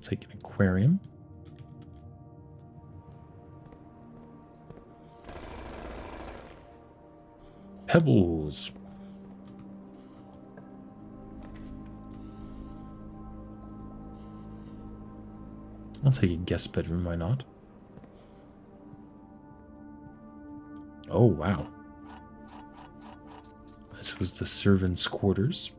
Take an aquarium. Pebbles. I'll take a guest bedroom, why not? Oh, wow. This was the servants' quarters.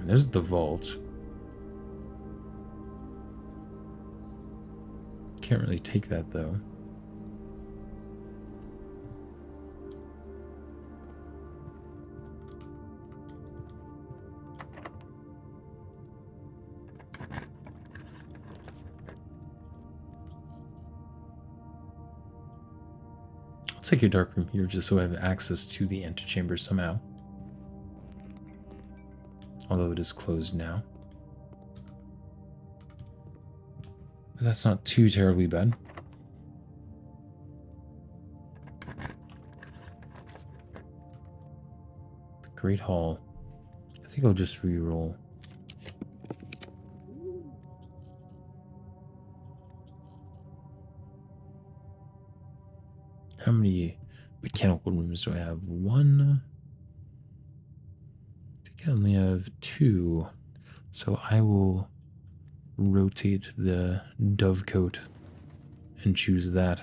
There's the vault. Can't really take that, though. I'll take a dark room here just so I have access to the antechamber somehow. Although it is closed now. But that's not too terribly bad. The Great Hall. I think I'll just re-roll. How many mechanical rooms do I have? One. I think I only have two. So I will rotate the dovecote and choose that.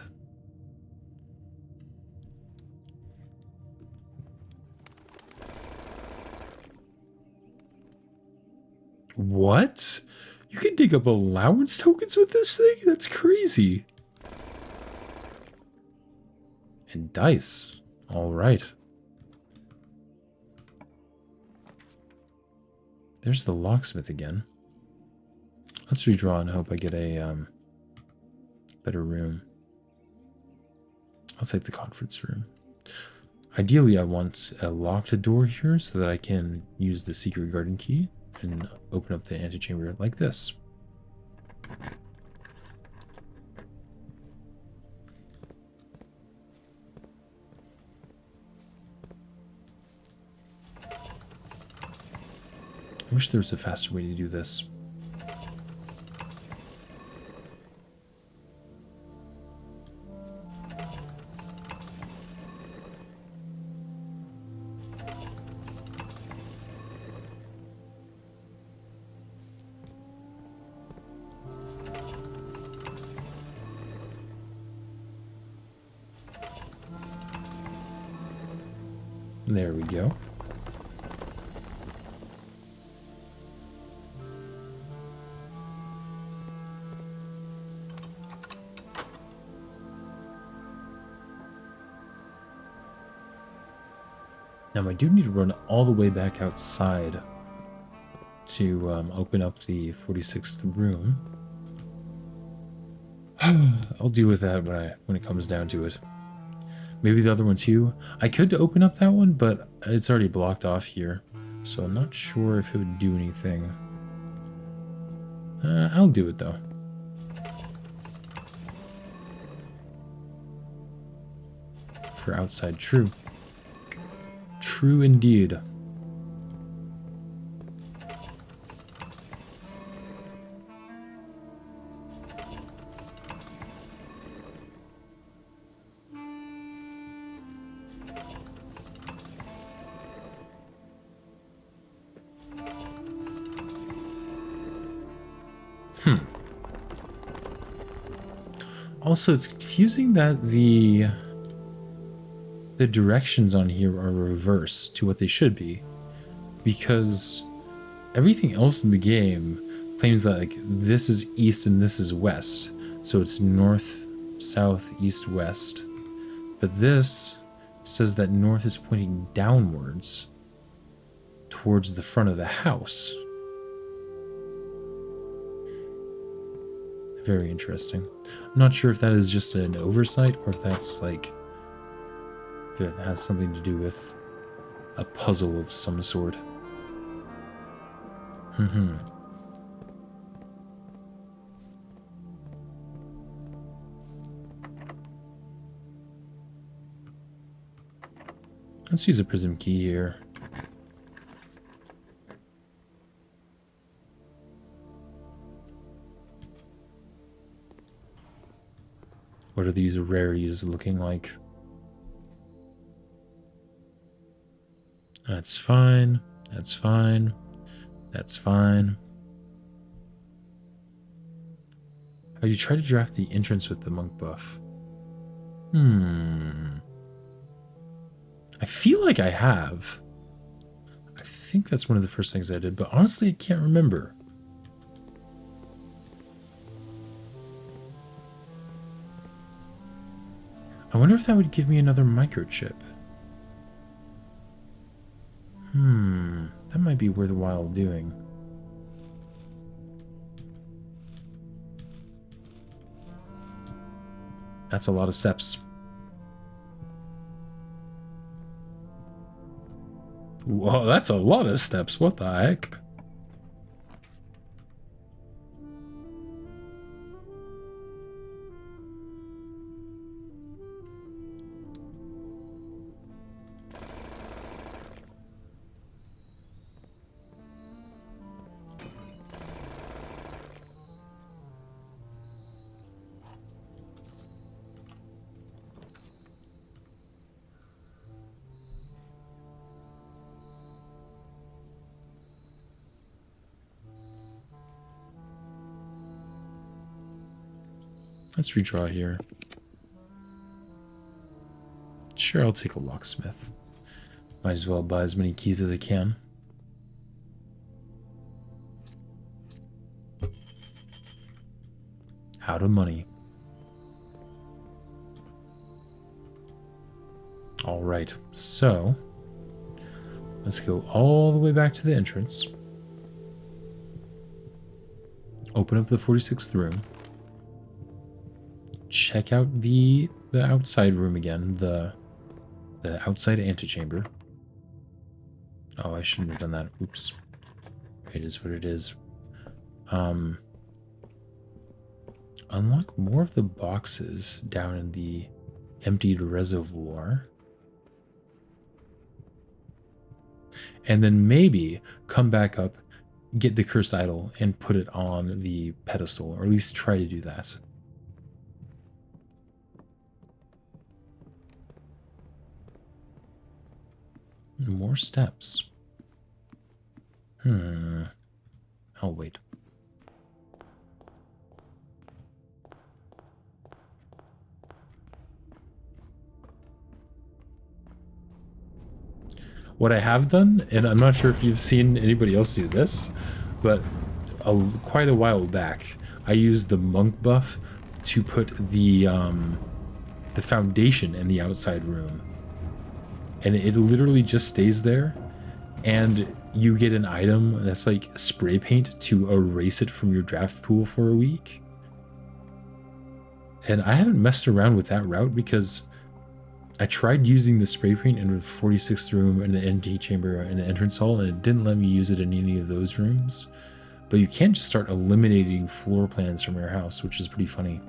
What? You can dig up allowance tokens with this thing? That's crazy. And dice. All right. There's the locksmith again. Let's redraw and hope I get a better room. I'll take the conference room. Ideally, I want a locked door here so that I can use the secret garden key and open up the antechamber like this. I wish there was a faster way to do this. There we go. Now I do need to run all the way back outside to open up the 46th room. I'll deal with that when it comes down to it. Maybe the other one too. I could open up that one, but it's already blocked off here, so I'm not sure if it would do anything. I'll do it though. For outside, true. True indeed. Also, it's confusing that the directions on here are reverse to what they should be, because everything else in the game claims that like this is east and this is west, so it's north, south, east, west. But this says that north is pointing downwards towards the front of the house. Very interesting. I'm not sure if that is just an oversight or if that's like, if it has something to do with a puzzle of some sort. Let's use a prism key here. What are these rarities looking like? That's fine. That's fine. That's fine. Have you tried to draft the entrance with the monk buff? I feel like I have. I think that's one of the first things I did, but honestly, I can't remember. I wonder if that would give me another microchip. That might be worthwhile doing. That's a lot of steps. Whoa, that's a lot of steps. What the heck? Let's redraw here. Sure, I'll take a locksmith. Might as well buy as many keys as I can. Out of money. All right, so let's go all the way back to the entrance. Open up the 46th room. Check out the outside room again, the outside antechamber. Oh, I shouldn't have done that. Oops. It is what it is. Unlock more of the boxes down in the emptied reservoir. And then maybe come back up, get the cursed idol, and put it on the pedestal, or at least try to do that. More steps. I'll wait. What I have done, and I'm not sure if you've seen anybody else do this, but quite a while back, I used the monk buff to put the foundation in the outside room. And it literally just stays there, and you get an item that's like spray paint to erase it from your draft pool for a week. And I haven't messed around with that route because I tried using the spray paint in the 46th room and the antechamber and the entrance hall, and it didn't let me use it in any of those rooms. But you can just start eliminating floor plans from your house, which is pretty funny.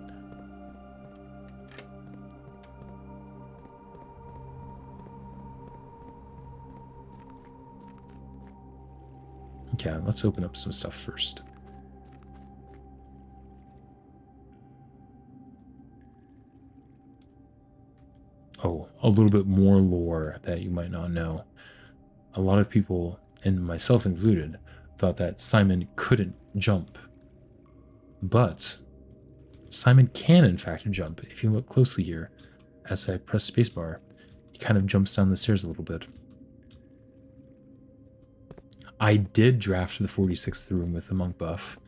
Okay, let's open up some stuff first. Oh, a little bit more lore that you might not know. A lot of people, and myself included, thought that Simon couldn't jump. But Simon can in fact jump. If you look closely here, as I press spacebar, he kind of jumps down the stairs a little bit. I did draft the 46th room with the monk buff,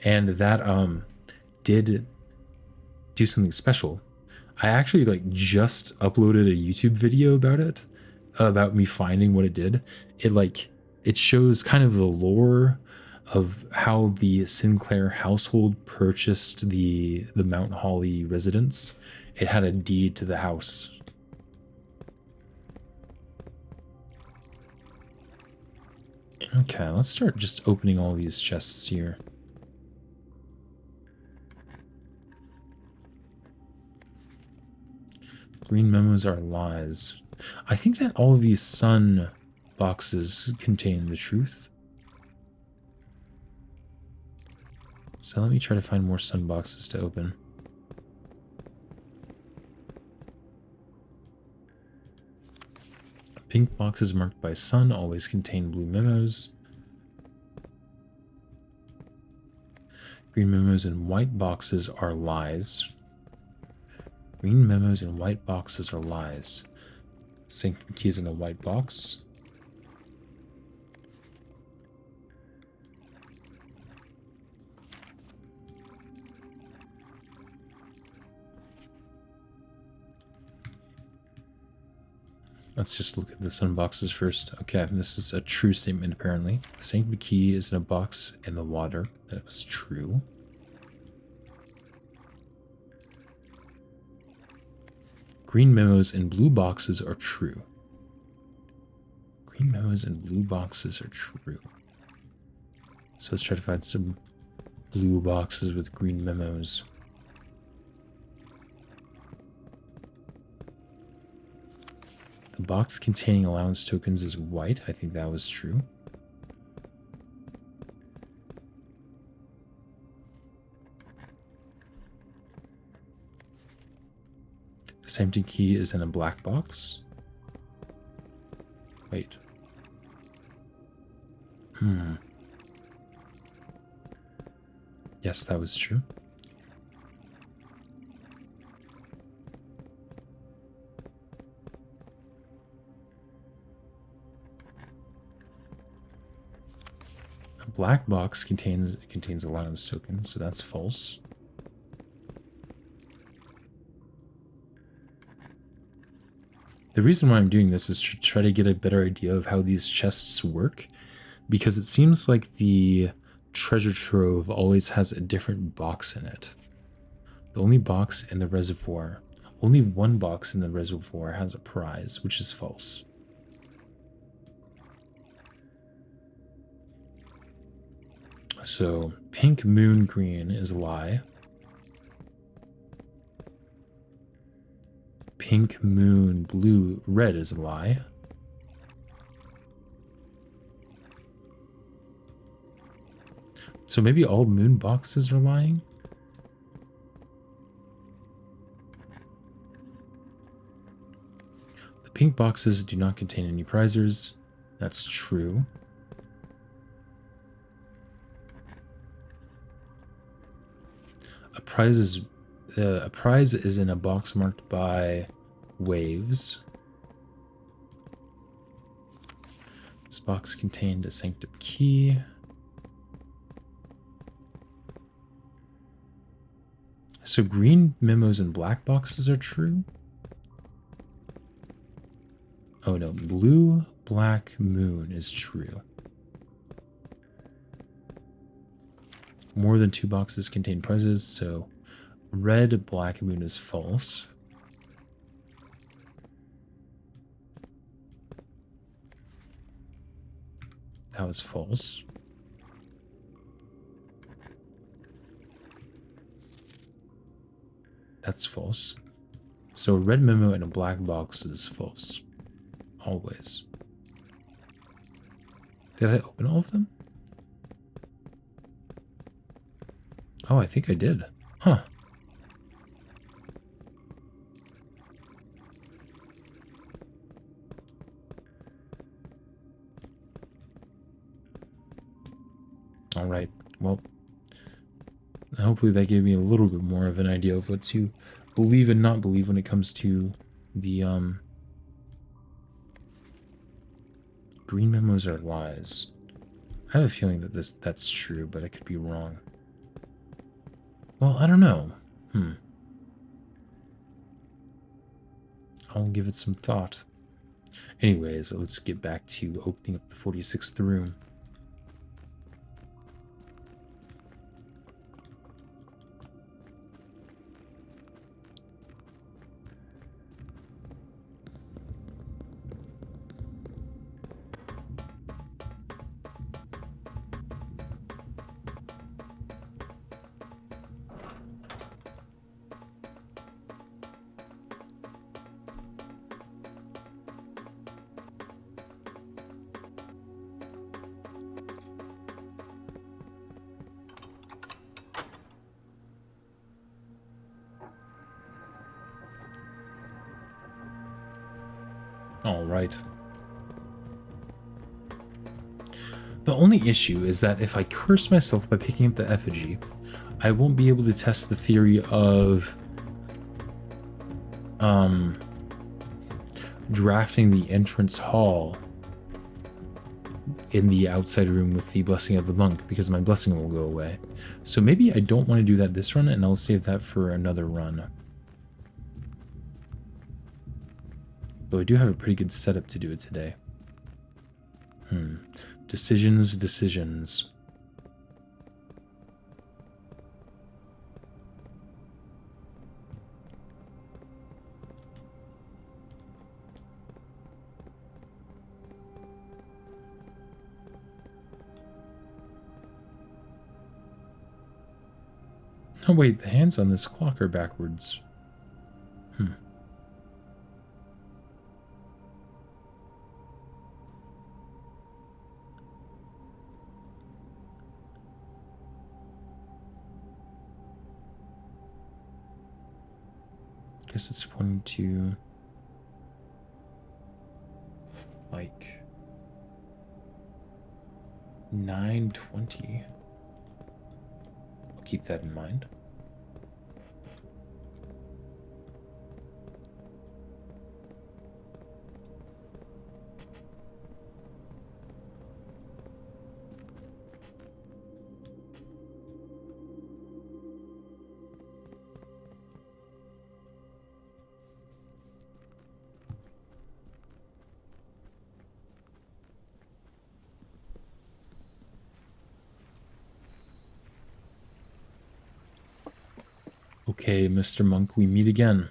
and that did do something special. I actually like just uploaded a YouTube video about it, about me finding what it did. It shows kind of the lore of how the Sinclair household purchased the Mount Holly residence. It had a deed to the house. Okay, let's start just opening all these chests here. Green memos are lies. I think that all of these sun boxes contain the truth. So let me try to find more sun boxes to open. Pink boxes marked by sun always contain blue memos. Green memos and white boxes are lies. Green memos and white boxes are lies. Sanctum key is in a white box. Let's just look at the sun boxes first. Okay, this is a true statement apparently. The sanctum key is in a box in the water. That was true. Green memos and blue boxes are true. Green memos and blue boxes are true. So let's try to find some blue boxes with green memos. The box containing allowance tokens is white. I think that was true. The sanctum key is in a black box. Wait. Yes, that was true. A black box contains allowance tokens, so that's false. The reason why I'm doing this is to try to get a better idea of how these chests work, because it seems like the treasure trove always has a different box in it. The only box in the reservoir, only one box in the reservoir has a prize, which is false. So pink, moon, green is a lie. Pink, moon, blue, red is a lie. So maybe all moon boxes are lying? The pink boxes do not contain any prizes. That's true. A prize is in a box marked by waves. This box contained a sanctum key. So green memos and black boxes are true? Oh no, blue, black, moon is true. More than 2 boxes contain prizes, so red, black, moon is false. That was false. That's false. So a red memo and a black box is false. Always. Did I open all of them? Oh, I think I did. Huh. All right. Well, hopefully that gave me a little bit more of an idea of what to believe and not believe when it comes to the green memos are lies. I have a feeling that that's true, but I could be wrong. Well, I don't know. I'll give it some thought. Anyways, let's get back to opening up the 46th room. All right. The only issue is that if I curse myself by picking up the effigy, I won't be able to test the theory of drafting the entrance hall in the outside room with the blessing of the monk, because my blessing will go away. So maybe I don't want to do that this run, and I'll save that for another run. But we do have a pretty good setup to do it today. Decisions. Oh wait, the hands on this clock are backwards. Guess it's pointing to like 9:20. I'll keep that in mind. Okay, Mr. Monk, we meet again.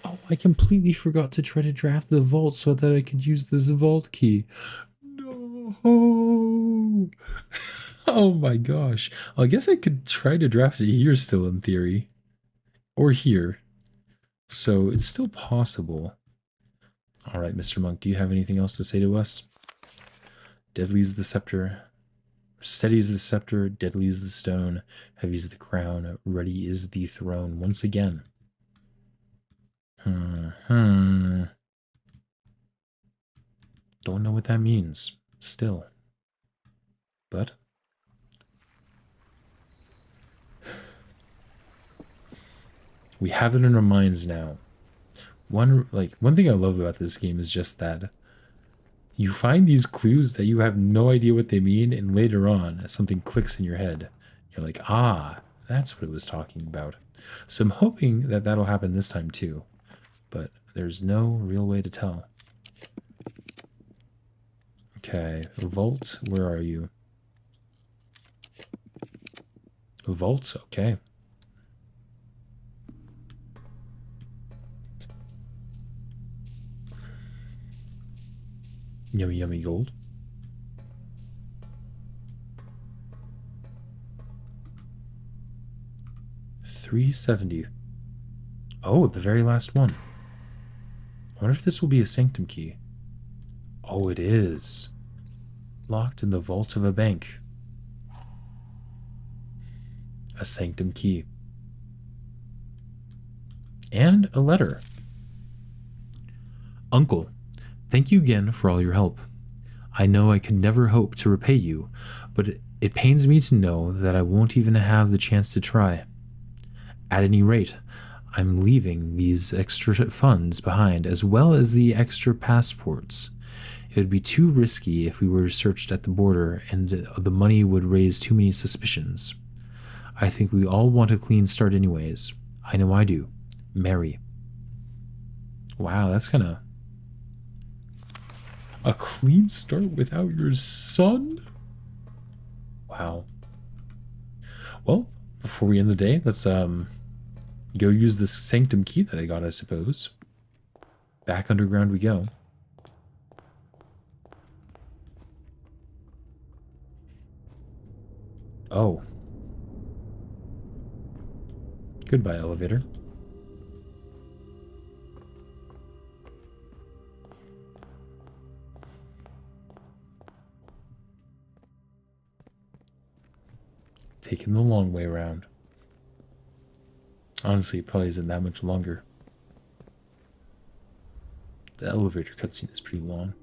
Oh, I completely forgot to try to draft the vault so that I could use this vault key. No. Oh my gosh. Well, I guess I could try to draft it here still in theory. Or here. So it's still possible. Alright, Mr. Monk, do you have anything else to say to us? Deadly is the scepter. Steady is the scepter, deadly is the stone, heavy is the crown, ready is the throne. Once again. Don't know what that means, still. But we have it in our minds now. One thing I love about this game is just that you find these clues that you have no idea what they mean, and later on, something clicks in your head. You're like, ah, that's what it was talking about. So I'm hoping that that'll happen this time too, but there's no real way to tell. Okay, vault, where are you? Vault, okay. Yummy, yummy gold. $370. Oh, the very last one. I wonder if this will be a sanctum key. Oh, it is. Locked in the vault of a bank. A sanctum key. And a letter. Uncle, thank you again for all your help. I know I could never hope to repay you, but it pains me to know that I won't even have the chance to try. At any rate, I'm leaving these extra funds behind, as well as the extra passports. It would be too risky if we were searched at the border, and the money would raise too many suspicions. I think we all want a clean start anyways. I know I do. Mary. Wow, that's kind of... A clean start without your son? Wow. Well, before we end the day, let's go use this sanctum key that I got, I suppose. Back underground we go. Oh. Goodbye, elevator. Taking the long way around. Honestly, it probably isn't that much longer. The elevator cutscene is pretty long.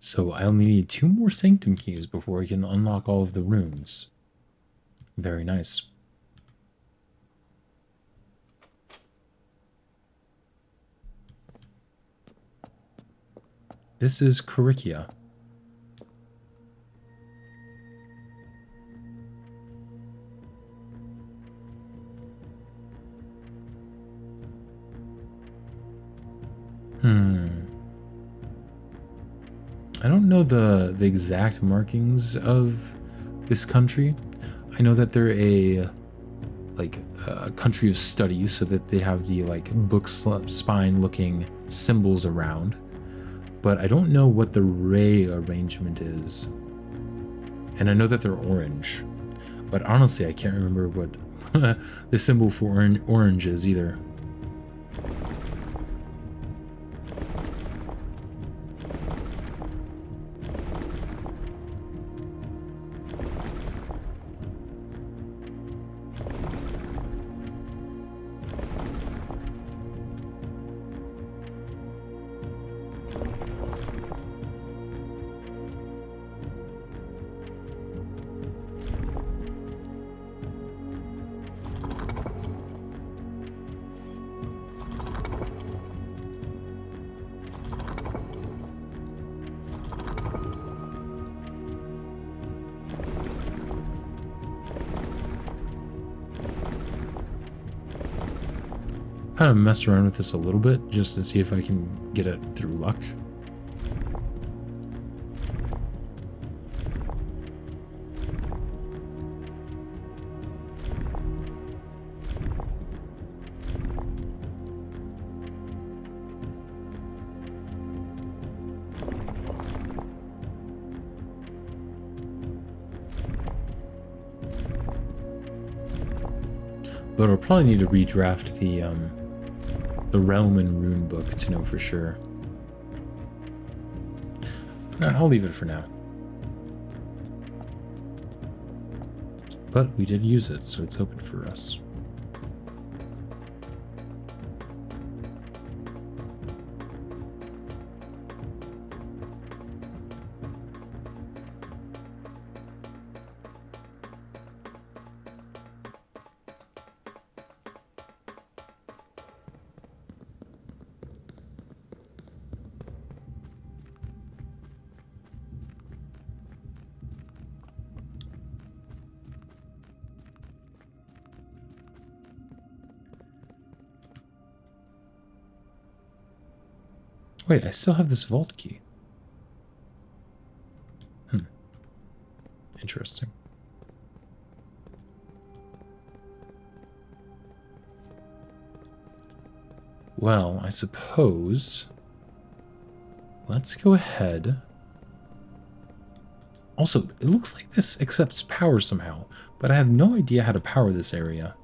So I only need 2 more sanctum keys before I can unlock all of the rooms. Very nice. This is Caricia. I don't know the exact markings of this country. I know that they're a country of study, so that they have the book spine looking symbols around. But I don't know what the ray arrangement is. And I know that they're orange. But honestly, I can't remember what the symbol for orange is either. kind of mess around with this a little bit just to see if I can get it through luck. But I'll probably need to redraft the Realm and Rune book to know for sure. I'll leave it for now. But we did use it, so it's open for us. Wait, I still have this vault key. Interesting. Well, I suppose let's go ahead. Also, it looks like this accepts power somehow, but I have no idea how to power this area.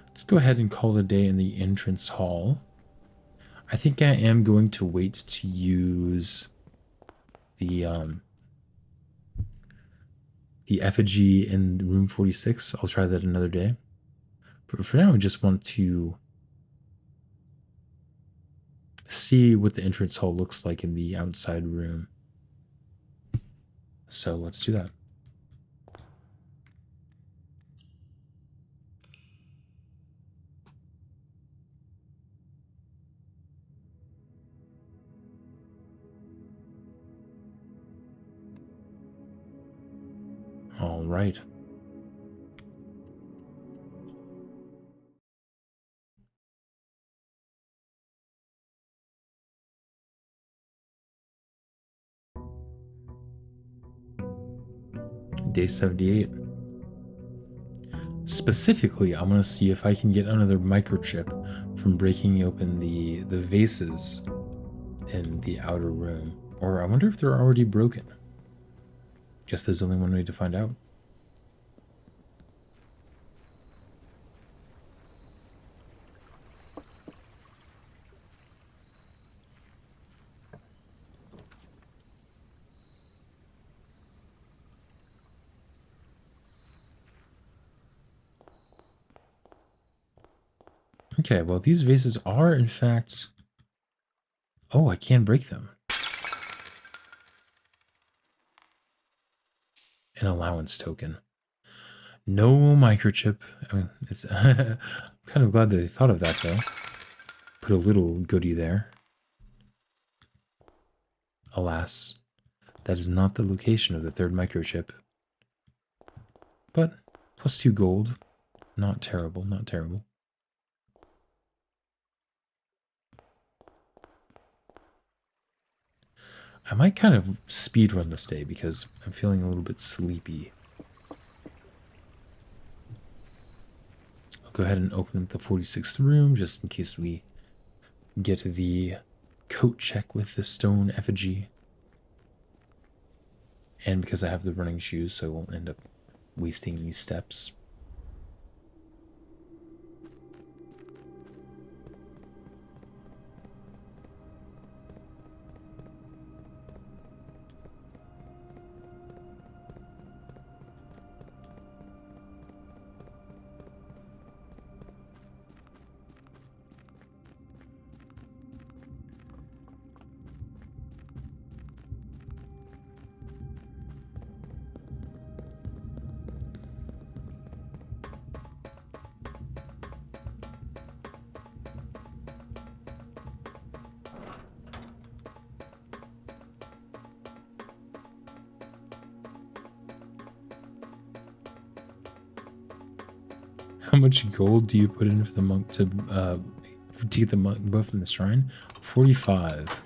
Let's go ahead and call it a day in the entrance hall. I think I am going to wait to use the effigy in room 46. I'll try that another day. But for now, I just want to see what the entrance hall looks like in the outside room. So let's do that. All right. Day 78. Specifically, I want to see if I can get another microchip from breaking open the vases in the outer room. Or I wonder if they're already broken. Guess there's only one way to find out. Okay, well, these vases are, in fact... Oh, I can break them. An allowance token. No microchip. I mean, it's... I'm kind of glad that they thought of that, though. Put a little goodie there. Alas, that is not the location of the third microchip. But, plus 2 gold. Not terrible, not terrible. I might kind of speedrun this day because I'm feeling a little bit sleepy. I'll go ahead and open up the 46th room just in case we get the coat check with the stone effigy. And because I have the running shoes, so I won't end up wasting these steps. How much gold do you put in for the monk to get the monk buff in the shrine? 45.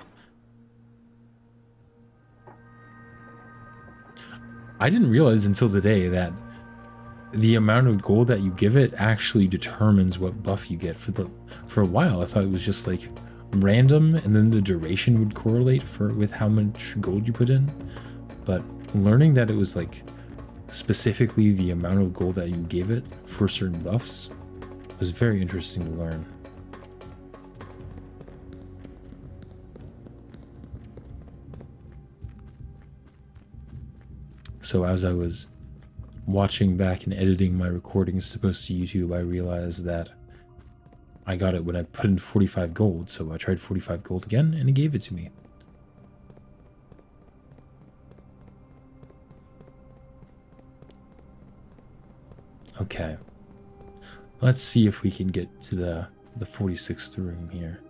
I didn't realize until today that the amount of gold that you give it actually determines what buff you get. For a while I thought it was just like random, and then the duration would correlate with how much gold you put in. But learning that it was like specifically the amount of gold that you gave it for certain buffs was very interesting to learn. So as I was watching back and editing my recordings to post to YouTube, I realized that I got it when I put in 45 gold. So I tried 45 gold again and it gave it to me. Okay. Let's see if we can get to the 46th room here.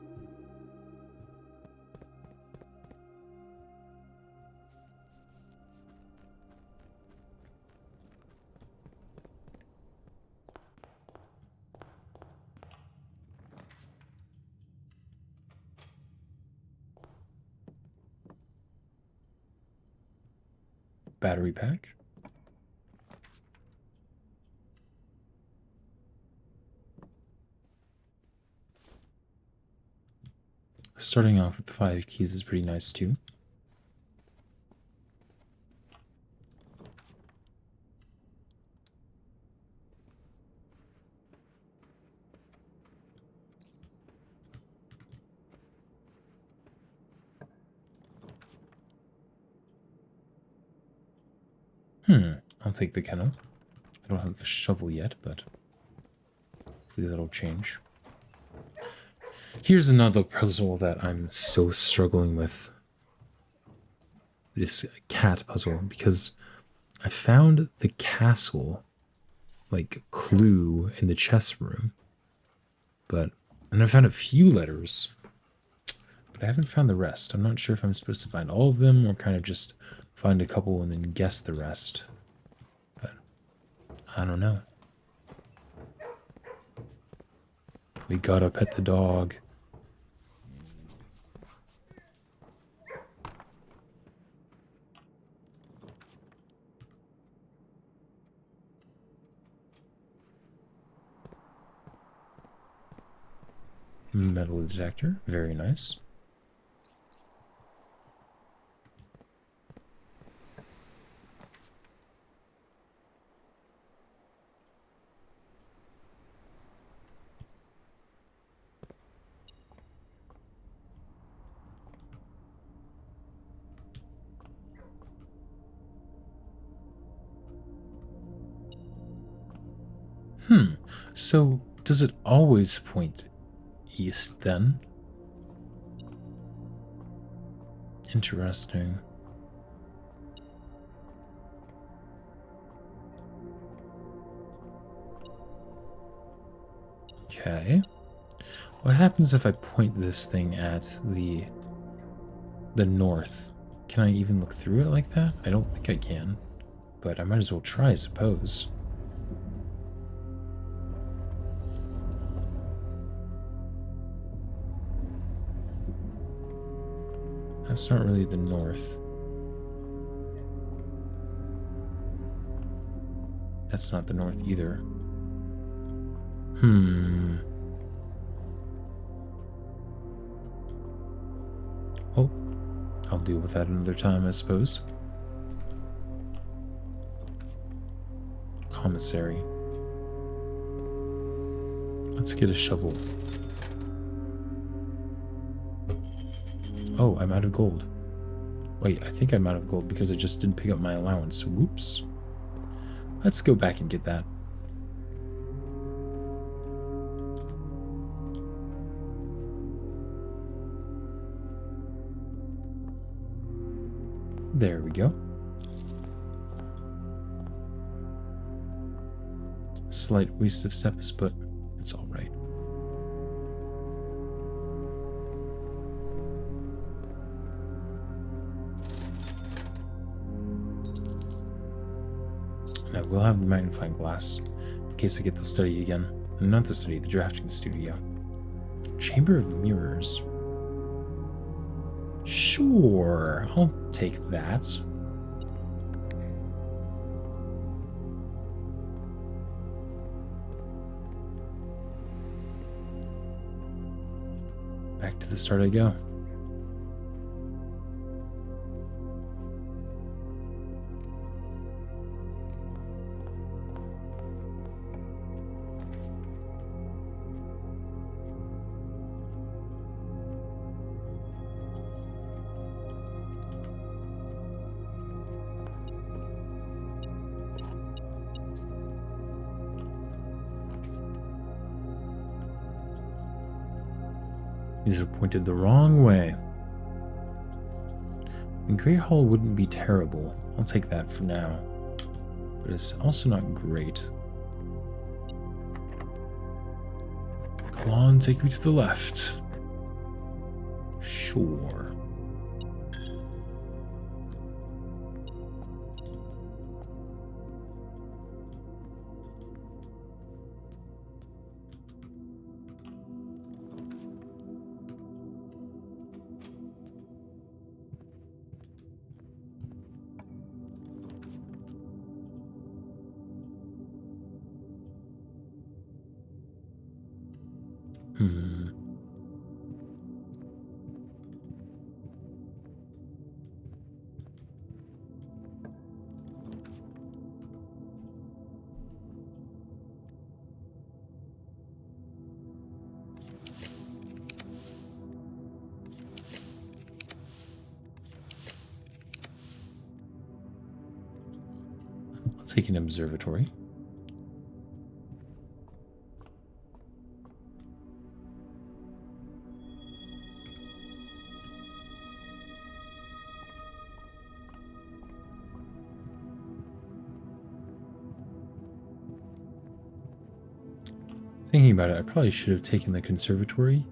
Battery pack. Starting off with 5 keys is pretty nice too. I'll take the kennel. I don't have a shovel yet, but hopefully that'll change. Here's another puzzle that I'm still struggling with. This cat puzzle, because I found the castle, like, clue in the chess room. And I found a few letters, but I haven't found the rest. I'm not sure if I'm supposed to find all of them or kind of just find a couple and then guess the rest. But I don't know. We gotta pet the dog. Metal detector, very nice. So does it always point east then? Interesting. Okay. What happens if I point this thing at the north? Can I even look through it like that? I don't think I can, but I might as well try, I suppose. That's not really the north. That's not the north either. Oh, I'll deal with that another time, I suppose. Commissary. Let's get a shovel. Oh, I'm out of gold. Wait, I think I'm out of gold because I just didn't pick up my allowance. Whoops. Let's go back and get that. There we go. Slight waste of steps, but it's all right. And I will have the magnifying glass in case I get the study again. Not the study, the drafting studio. Chamber of Mirrors. Sure, I'll take that. Back to the start I go. These are pointed the wrong way. And Great Hall wouldn't be terrible. I'll take that for now. But it's also not great. Come on, take me to the left. Sure. I'll take an observatory. Thinking about it, I probably should have taken the conservatory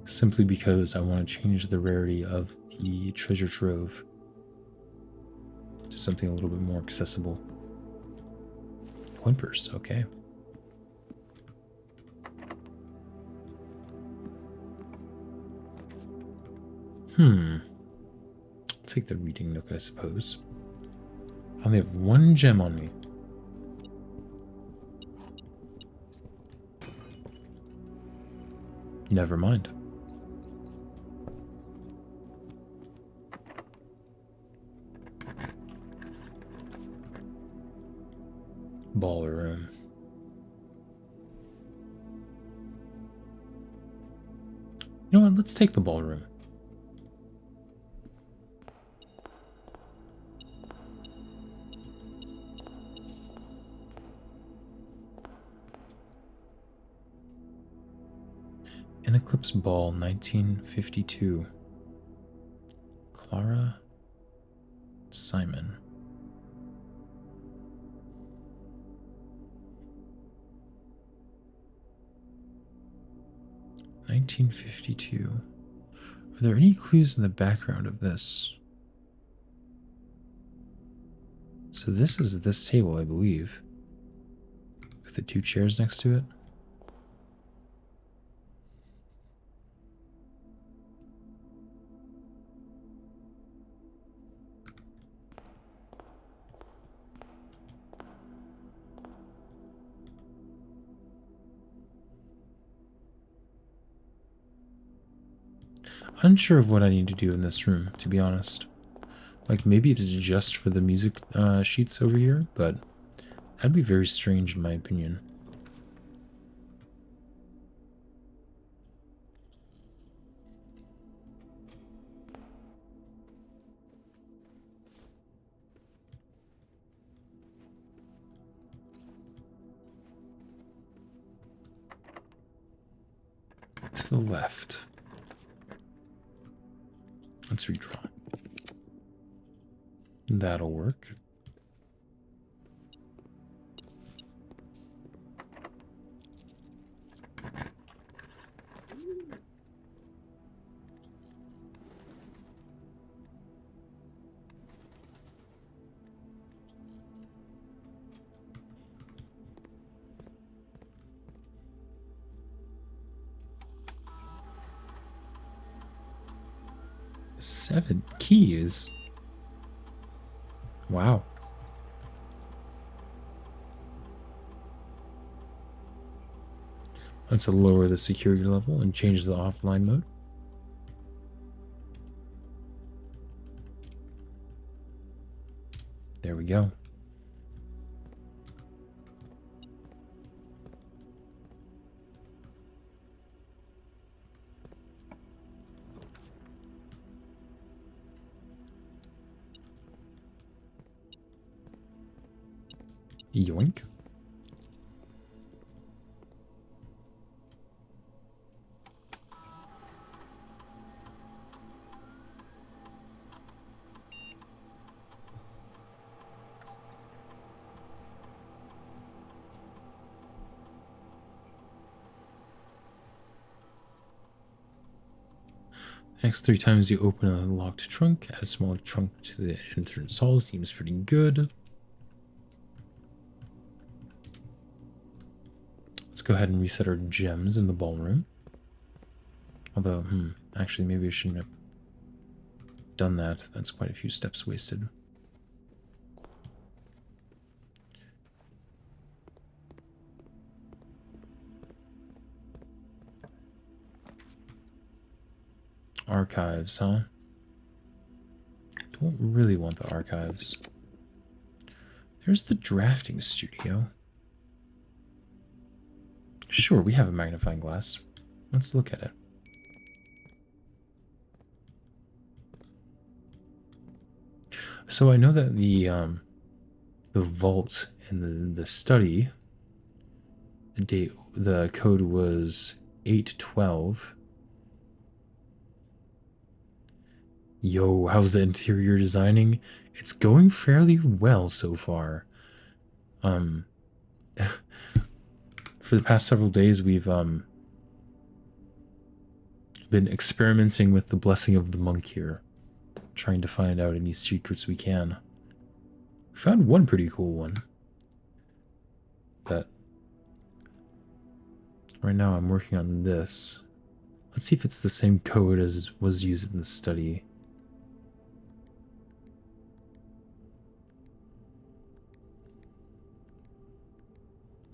simply because I want to change the rarity of the treasure trove to something a little bit more accessible. Whimpers, okay. I'll take the reading nook, I suppose. I only have one gem on me. Never mind. Ballroom. You know what? Let's take the ballroom. An Eclipse Ball, 1952. Clara Simon. (1952). Are there any clues in the background of this? So this is this table, I believe, with the two chairs next to it. Unsure of what I need to do in this room, to be honest. Like, maybe it's just for the music sheets over here, but that'd be very strange in my opinion. To the left. Let's redraw. That'll work. 7 keys. Wow. Let's lower the security level and change the offline mode. There we go. Yoink. Next 3 times you open a locked trunk, add a small trunk to the entrance hall. Seems pretty good. Let's go ahead and reset our gems in the ballroom. Although, actually maybe I shouldn't have done that. That's quite a few steps wasted. Archives, huh? Don't really want the archives. There's the drafting studio. Sure, we have a magnifying glass. Let's look at it. So I know that the vault in the study, the code was 812. Yo, how's the interior designing? It's going fairly well so far. For the past several days, we've been experimenting with the blessing of the monk here, trying to find out any secrets we can. We found one pretty cool one, but right now I'm working on this. Let's see if it's the same code as was used in the study.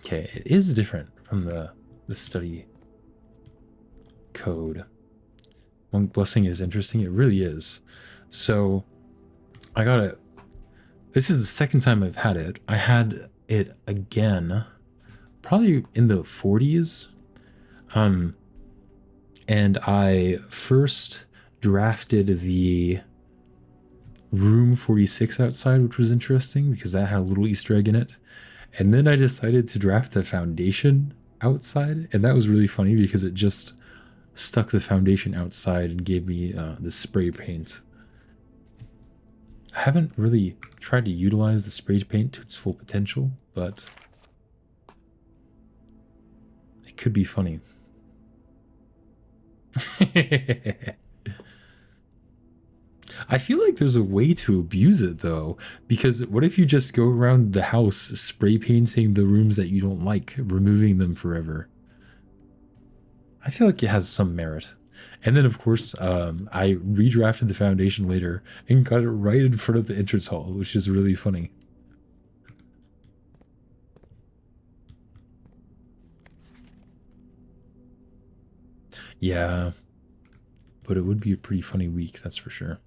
Okay, it is different from the study code. Monk blessing is interesting. It really is. So I got it. This is the second time I've had it. I had it again, probably in the 40s. And I first drafted the room 46 outside, which was interesting because that had a little Easter egg in it. And then I decided to draft the foundation outside, and that was really funny because it just stuck the foundation outside and gave me the spray paint. I haven't really tried to utilize the spray paint to its full potential, but it could be funny. I feel like there's a way to abuse it though, because what if you just go around the house spray painting the rooms that you don't like, removing them forever? I feel like it has some merit. And then of course, I redrafted the foundation later and got it right in front of the entrance hall, which is really funny. Yeah, but it would be a pretty funny week, that's for sure.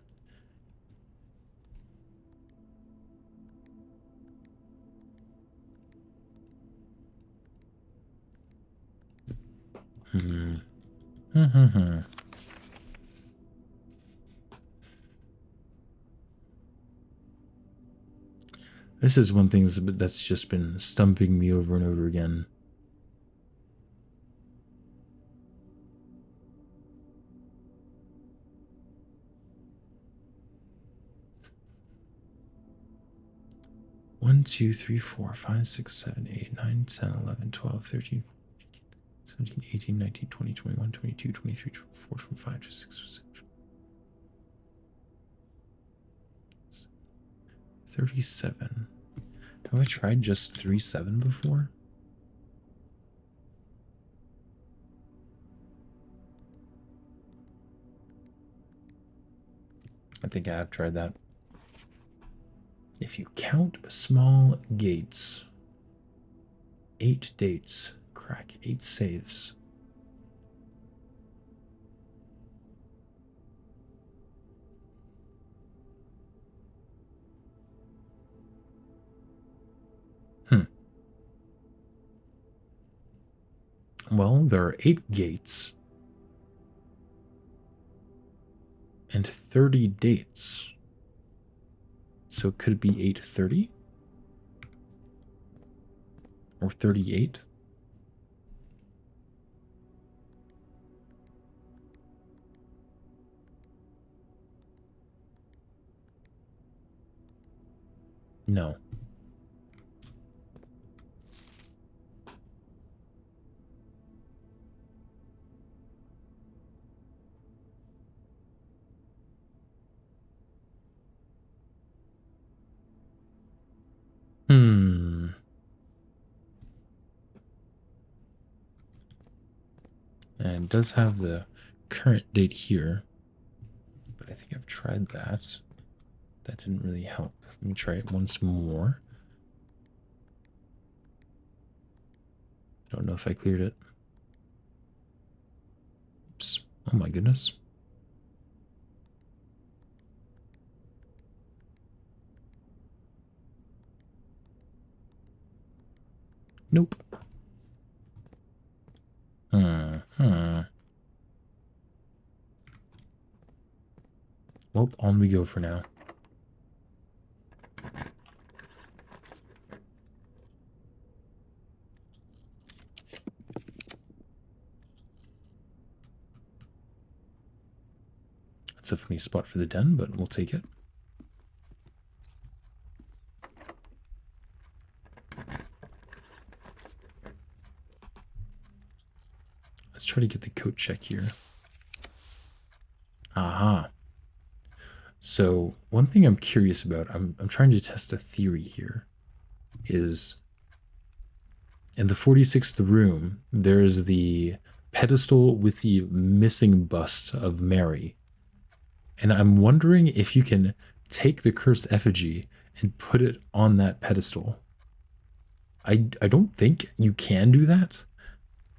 This is one thing that's just been stumping me over and over again. One, 2, 3, 4, 5, 6, 7, 8, 9, 10, 11, 12, 13, 17, 18, 19, 20, 21, 22, 23, 24, 25, 26, 27, 37. Have I tried just 3-7 before? think I have tried that. If you count small gates, 8 dates, crack 8 saves. Well, there are 8 gates and 30 dates. So it could be 830 or 38. No. And it does have the current date here, but I think I've tried that. That didn't really help. Let me try it once more. Don't know if I cleared it. Oops. Oh my goodness. Nope. Well, on we go for now. That's a funny spot for the den, but we'll take it. Let's try to get the coat check here. Aha. So one thing I'm curious about, I'm trying to test a theory here, is in the 46th room, there's the pedestal with the missing bust of Mary. And I'm wondering if you can take the cursed effigy and put it on that pedestal. I don't think you can do that,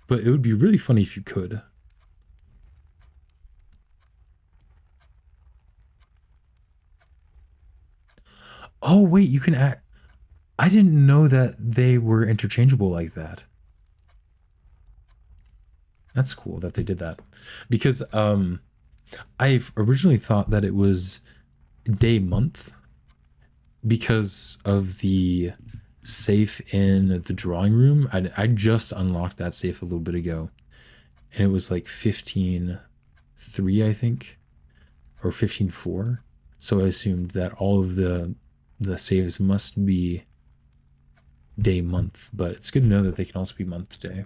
but it would be really funny if you could. Oh, wait, you can act. I didn't know that they were interchangeable like that. That's cool that they did that. Because I've originally thought that it was day month because of the safe in the drawing room. I just unlocked that safe a little bit ago, and it was like 15.3, I think, or 15.4. So I assumed that all of the saves must be day month, but it's good to know that they can also be month to day.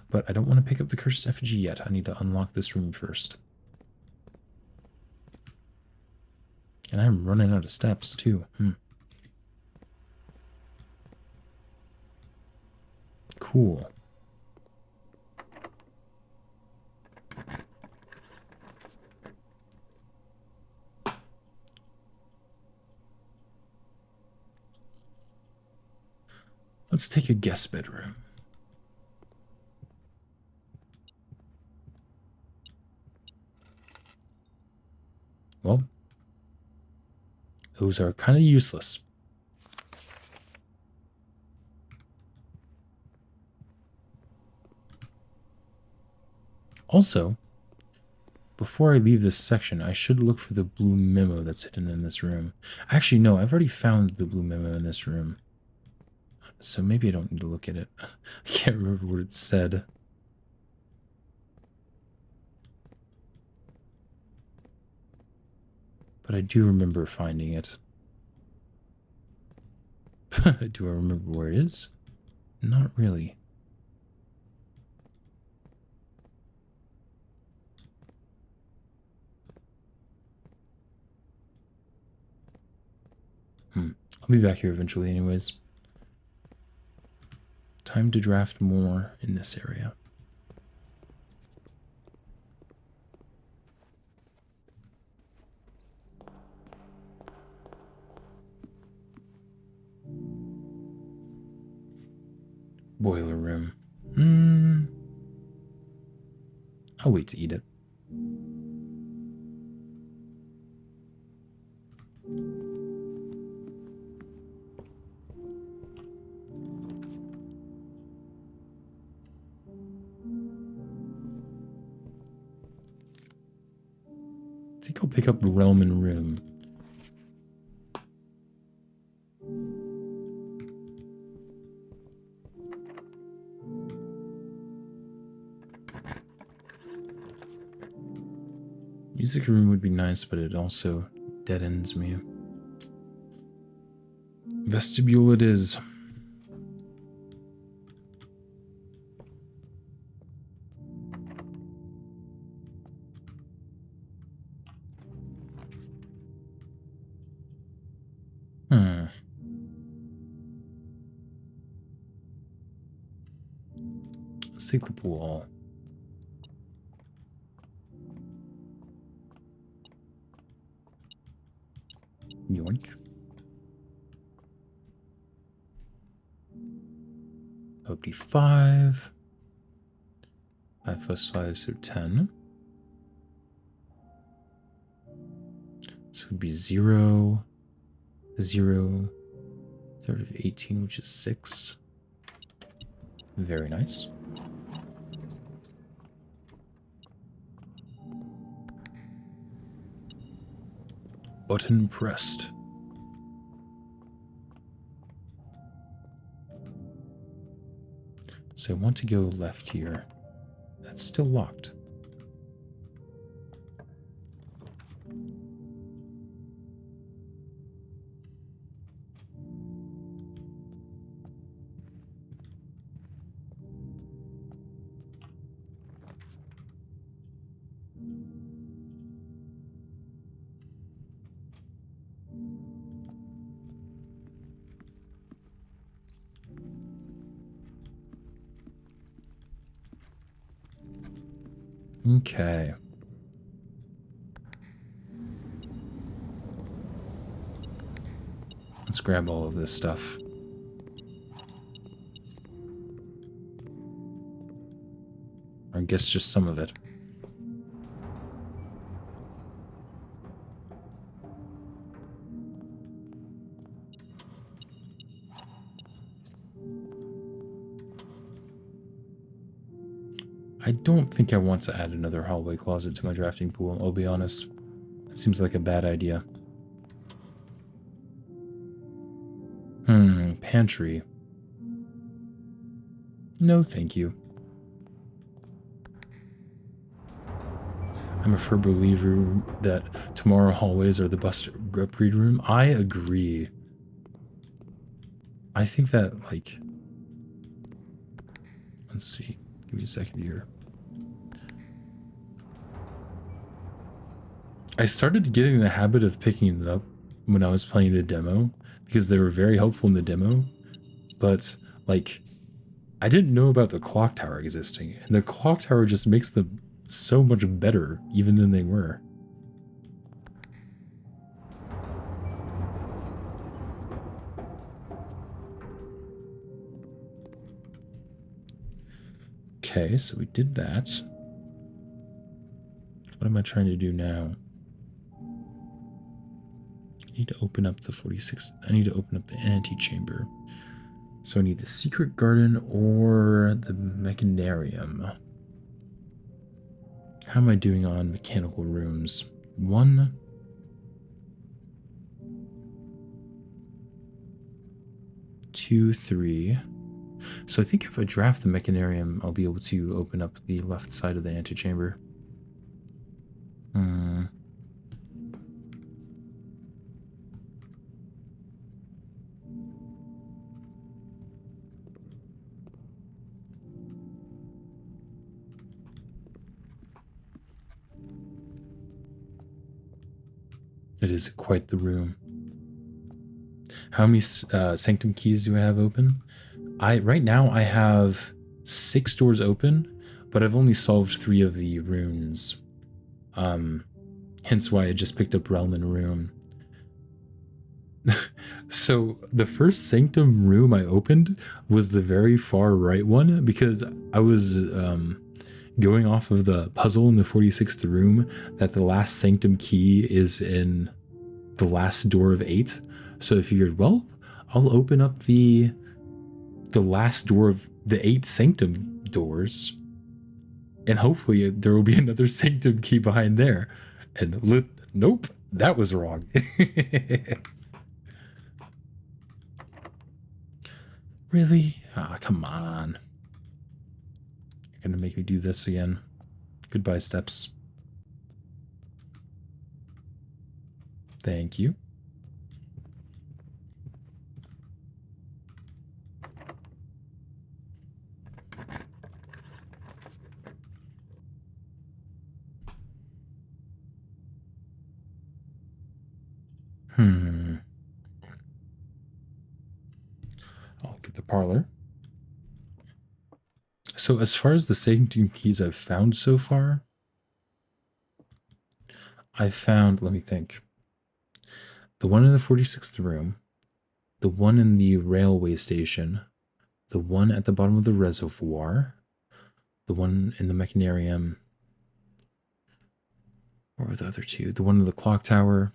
But I don't want to pick up the cursed effigy yet. I need to unlock this room first. And I'm running out of steps too. Cool. Let's take a guest bedroom. Well, those are kind of useless. Also, before I leave this section, I should look for the blue memo that's hidden in this room. Actually, no, I've already found the blue memo in this room. So maybe I don't need to look at it. I can't remember what it said. But I do remember finding it. Do I remember where it is? Not really. I'll be back here eventually anyways. Time to draft more in this area. Boiler room. I'll wait to eat it. I think I'll pick up Realm and Room. Music room would be nice, but it also deadens me. Vestibule it is. Let's take the pool. Yoink. That would be 5. 5 plus 5, so 10. This would be 0, 0, third of 18, which is 6. Very nice. Button pressed. So I want to go left here. That's still locked. Okay. Let's grab all of this stuff. Or I guess just some of it. I don't think I want to add another hallway closet to my drafting pool, I'll be honest. That seems like a bad idea. Pantry. No, thank you. I'm a firm believer that tomorrow hallways are the best upgrade room. I agree. I think that, like... Let's see. Give me a second here. I started getting the habit of picking it up when I was playing the demo, because they were very helpful in the demo, but, like, I didn't know about the clock tower existing, and the clock tower just makes them so much better, even than they were. Okay, so we did that. What am I trying to do now? I need to open up the 46. I need to open up the antechamber. So I need the secret garden or the mechanarium. How am I doing on mechanical rooms? 1. 2, 3. So I think if I draft the mechanarium, I'll be able to open up the left side of the antechamber. It is quite the room. How many sanctum keys do I have open? Right now I have 6 doors open, but I've only solved 3 of the runes. Hence why I just picked up Realm and Room. So the first sanctum room I opened was the very far right one because I was going off of the puzzle in the 46th room that the last sanctum key is in the last door of 8. So I figured, well, I'll open up the last door of the 8 sanctum doors, and hopefully there will be another sanctum key behind there. And nope, that was wrong. Really? Ah, come on. You're gonna make me do this again. Goodbye, steps. Thank you. I'll get the parlor. So as far as the sanctum keys I've found so far, I found, let me think, the one in the 46th room, the one in the railway station, the one at the bottom of the reservoir, the one in the mechanarium, or the other two, the one in the clock tower.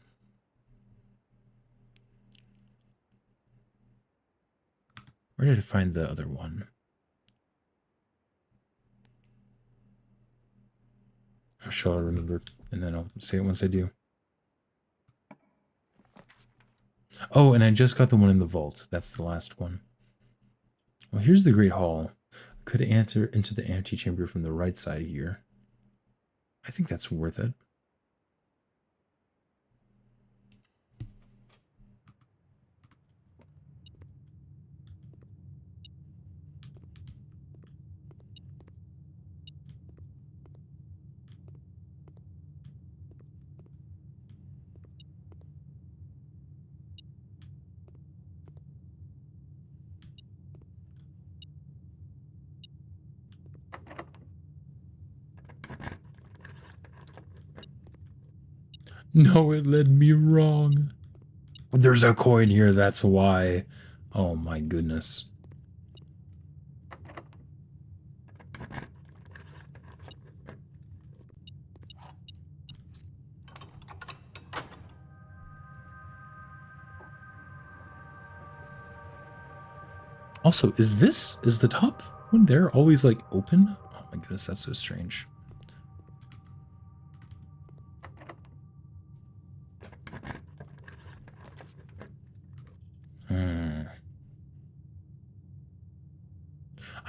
Where did I find the other one? I'm sure I'll remember, and then I'll say it once I do. Oh, and I just got the one in the vault. That's the last one. Well, here's the Great Hall. Could enter into the antechamber from the right side here. I think that's worth it. No, it led me wrong. There's a coin here, that's why. Oh my goodness. Also, is the top one there always like open? Oh my goodness, that's so strange.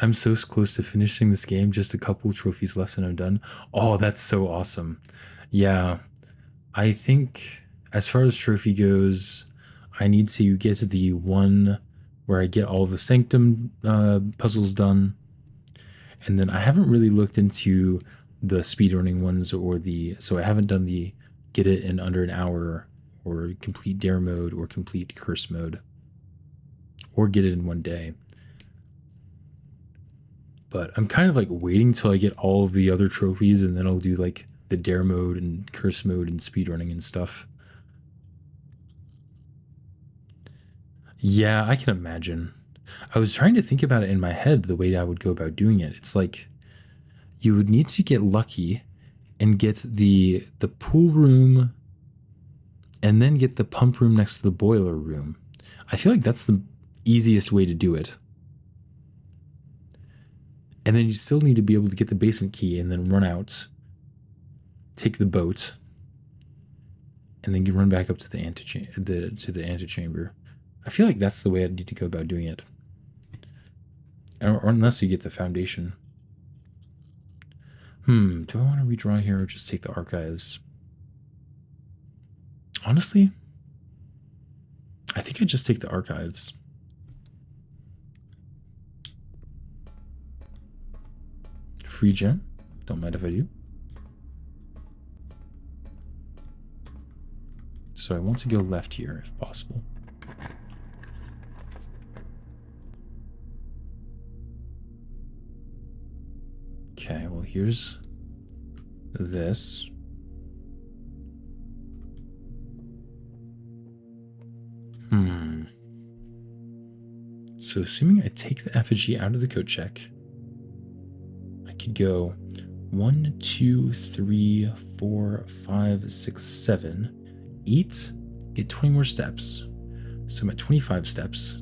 I'm so close to finishing this game, just a couple trophies left and I'm done. Oh, that's so awesome. Yeah, I think as far as trophy goes, I need to get to the one where I get all the Sanctum puzzles done. And then I haven't really looked into the speedrunning ones so I haven't done the get it in under an hour or complete dare mode or complete curse mode or get it in one day. But I'm kind of like waiting till I get all of the other trophies and then I'll do like the dare mode and curse mode and speedrunning and stuff. Yeah, I can imagine. I was trying to think about it in my head the way I would go about doing it. It's like you would need to get lucky and get the pool room and then get the pump room next to the boiler room. I feel like that's the easiest way to do it. And then you still need to be able to get the basement key and then run out, take the boat, and then you run back up to the antechamber. I feel like that's the way I'd need to go about doing it. Or unless you get the foundation. Do I want to redraw here or just take the archives? Honestly, I think I just take the archives. Free gem. Don't mind if I do. So I want to go left here if possible. Okay, well here's this. So assuming I take the effigy out of the code check, I could go 1, 2, 3, 4, 5, 6, 7, 8, get 20 more steps. So I'm at 25 steps.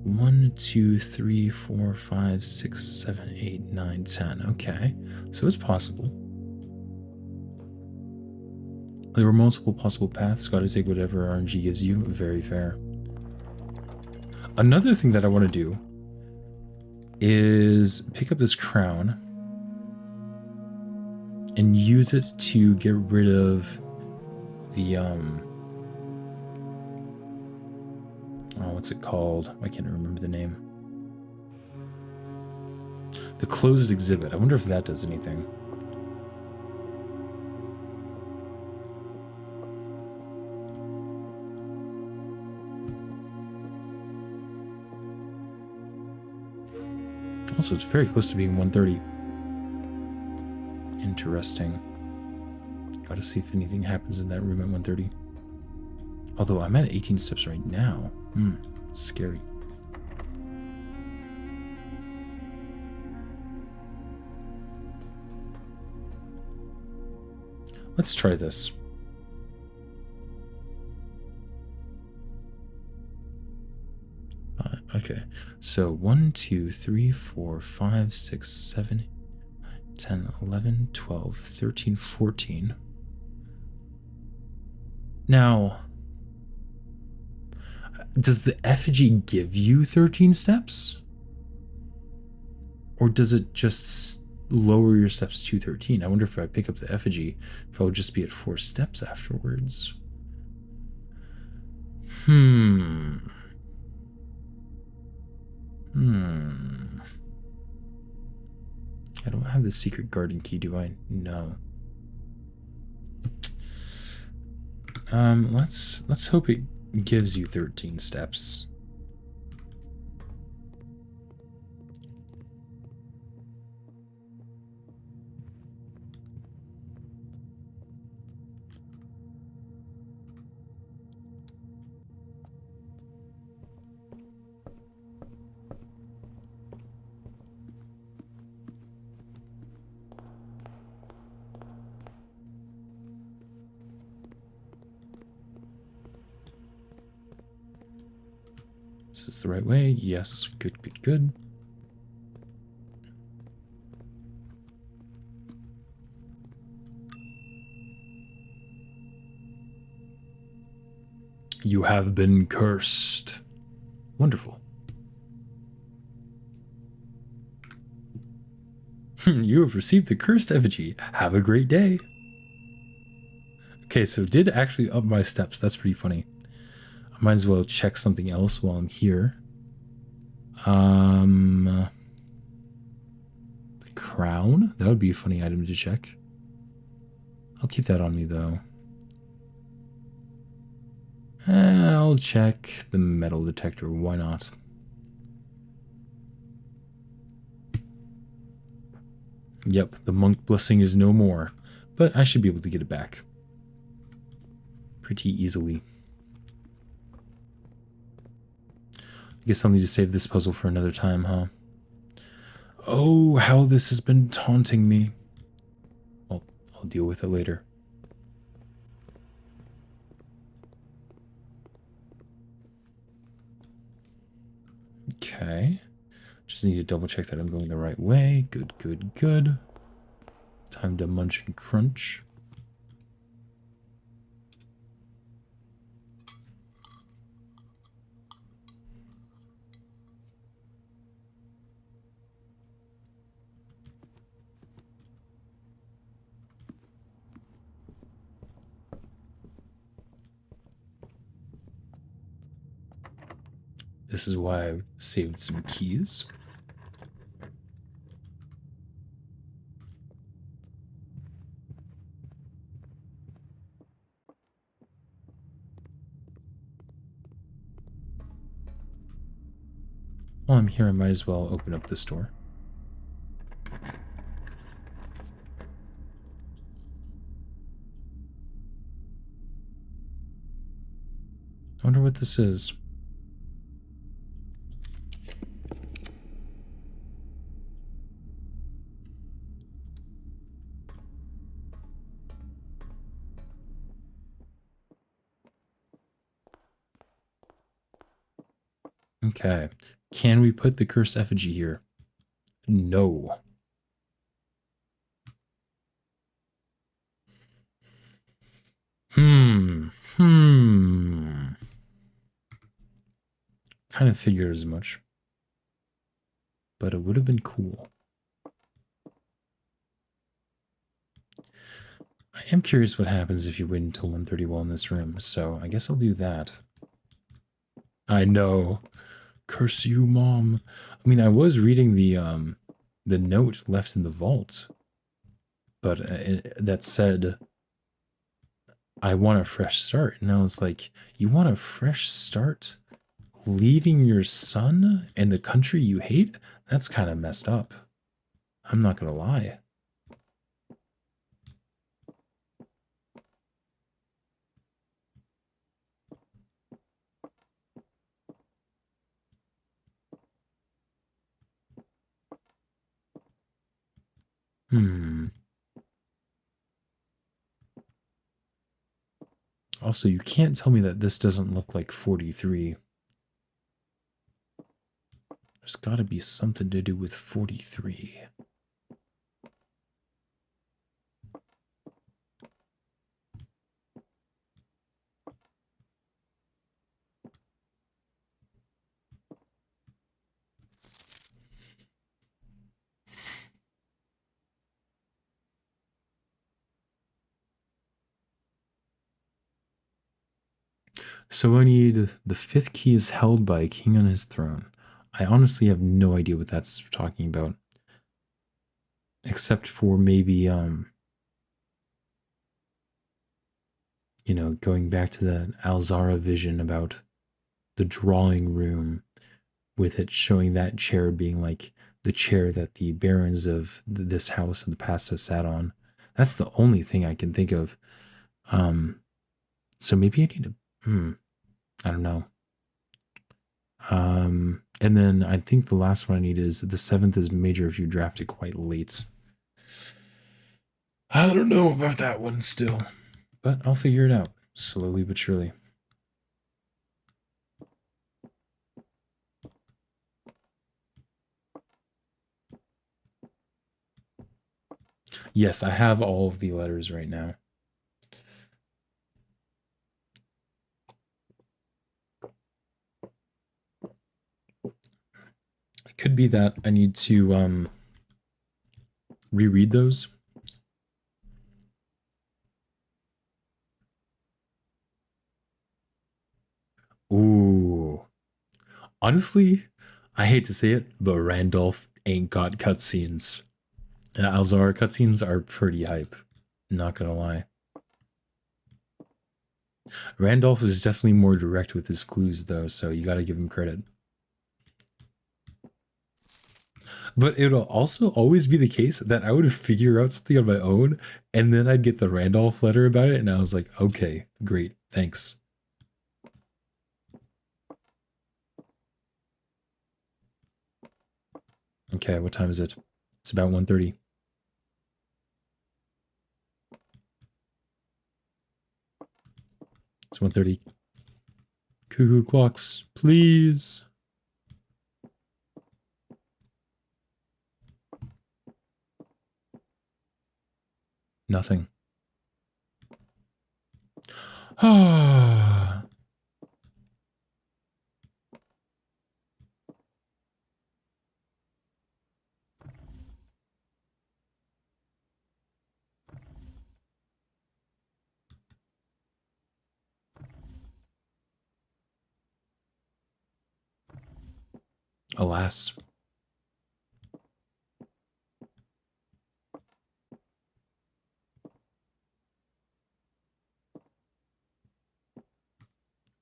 1, 2, 3, 4, 5, 6, 7, 8, 9, 10. Okay, so it's possible. There were multiple possible paths. Got to take whatever RNG gives you. Very fair. Another thing that I want to do is pick up this crown and use it to get rid of the what's it called? I can't remember the name. The closed exhibit. I wonder if that does anything. Also, it's very close to being 130. Interesting. Gotta see if anything happens in that room at 130. Although I'm at 18 steps right now. Scary. Let's try this. Okay, so 1, 2, 3, 4, 5, 6, 7, 10, 11, 12, 13, 14. Now, does the effigy give you 13 steps? Or does it just lower your steps to 13? I wonder if I pick up the effigy, if I'll just be at 4 steps afterwards. I don't have the secret garden key, do I? No. Let's hope it gives you 13 steps. Is this the right way? Yes. Good, good, good. You have been cursed. Wonderful. You have received the cursed effigy. Have a great day. Okay, so it did actually up my steps. That's pretty funny. I might as well check something else while I'm here. The crown? That would be a funny item to check. I'll keep that on me, though. I'll check the metal detector. Why not? Yep, the monk blessing is no more, but I should be able to get it back pretty easily. I guess I'll need to save this puzzle for another time, huh? Oh, how this has been taunting me. Well, I'll deal with it later. Okay. Just need to double check that I'm going the right way. Good, good, good. Time to munch and crunch. This is why I saved some keys. While I'm here, I might as well open up this door. I wonder what this is. Okay. Can we put the cursed effigy here? No. Hmm. Hmm. Kind of figured as much. But it would have been cool. I am curious what happens if you wait until 1:30 while in this room, so I guess I'll do that. I know. Curse you, Mom. I mean, I was reading the note left in the vault, but that said, I want a fresh start. And I was like, you want a fresh start? Leaving your son and the country you hate? That's kind of messed up. I'm not gonna lie. Hmm. Also, you can't tell me that this doesn't look like 43. There's gotta be something to do with 43. So I need the fifth key is held by a king on his throne. I honestly have no idea what that's talking about. Except for maybe going back to the Alzara vision about the drawing room with it showing that chair being like the chair that the barons of this house in the past have sat on. That's the only thing I can think of. So maybe I need to I don't know. And then I think the last one I need is the seventh is major if you draft it quite late. I don't know about that one still, but I'll figure it out slowly but surely. Yes, I have all of the letters right now. It could be that I need to reread those. Ooh. Honestly, I hate to say it, but Randolph ain't got cutscenes. Alzar cutscenes are pretty hype. Not gonna lie. Randolph is definitely more direct with his clues, though, so you gotta give him credit. But it'll also always be the case that I would figure out something on my own, and then I'd get the Randolph letter about it, and I was like, okay, great, thanks. Okay, what time is it? It's about 1:30. It's 1:30. Cuckoo clocks, please. Nothing. Ah. Alas.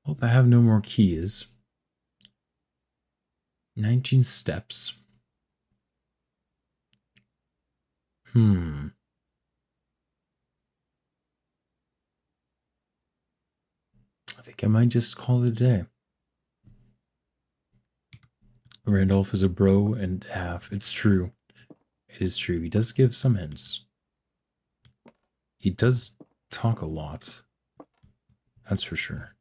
Well, I have no more keys. 19 steps. I think I might just call it a day. Randolph is a bro and a half. It's true. It is true. He does give some hints. He does talk a lot. That's for sure.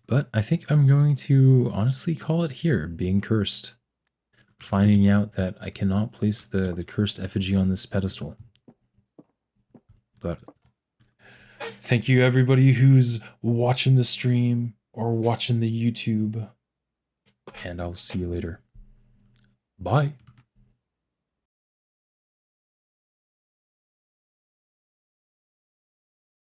But I think I'm going to honestly call it here, being cursed. Finding out that I cannot place the cursed effigy on this pedestal. But thank you everybody who's watching the stream or watching the YouTube. And I'll see you later. Bye.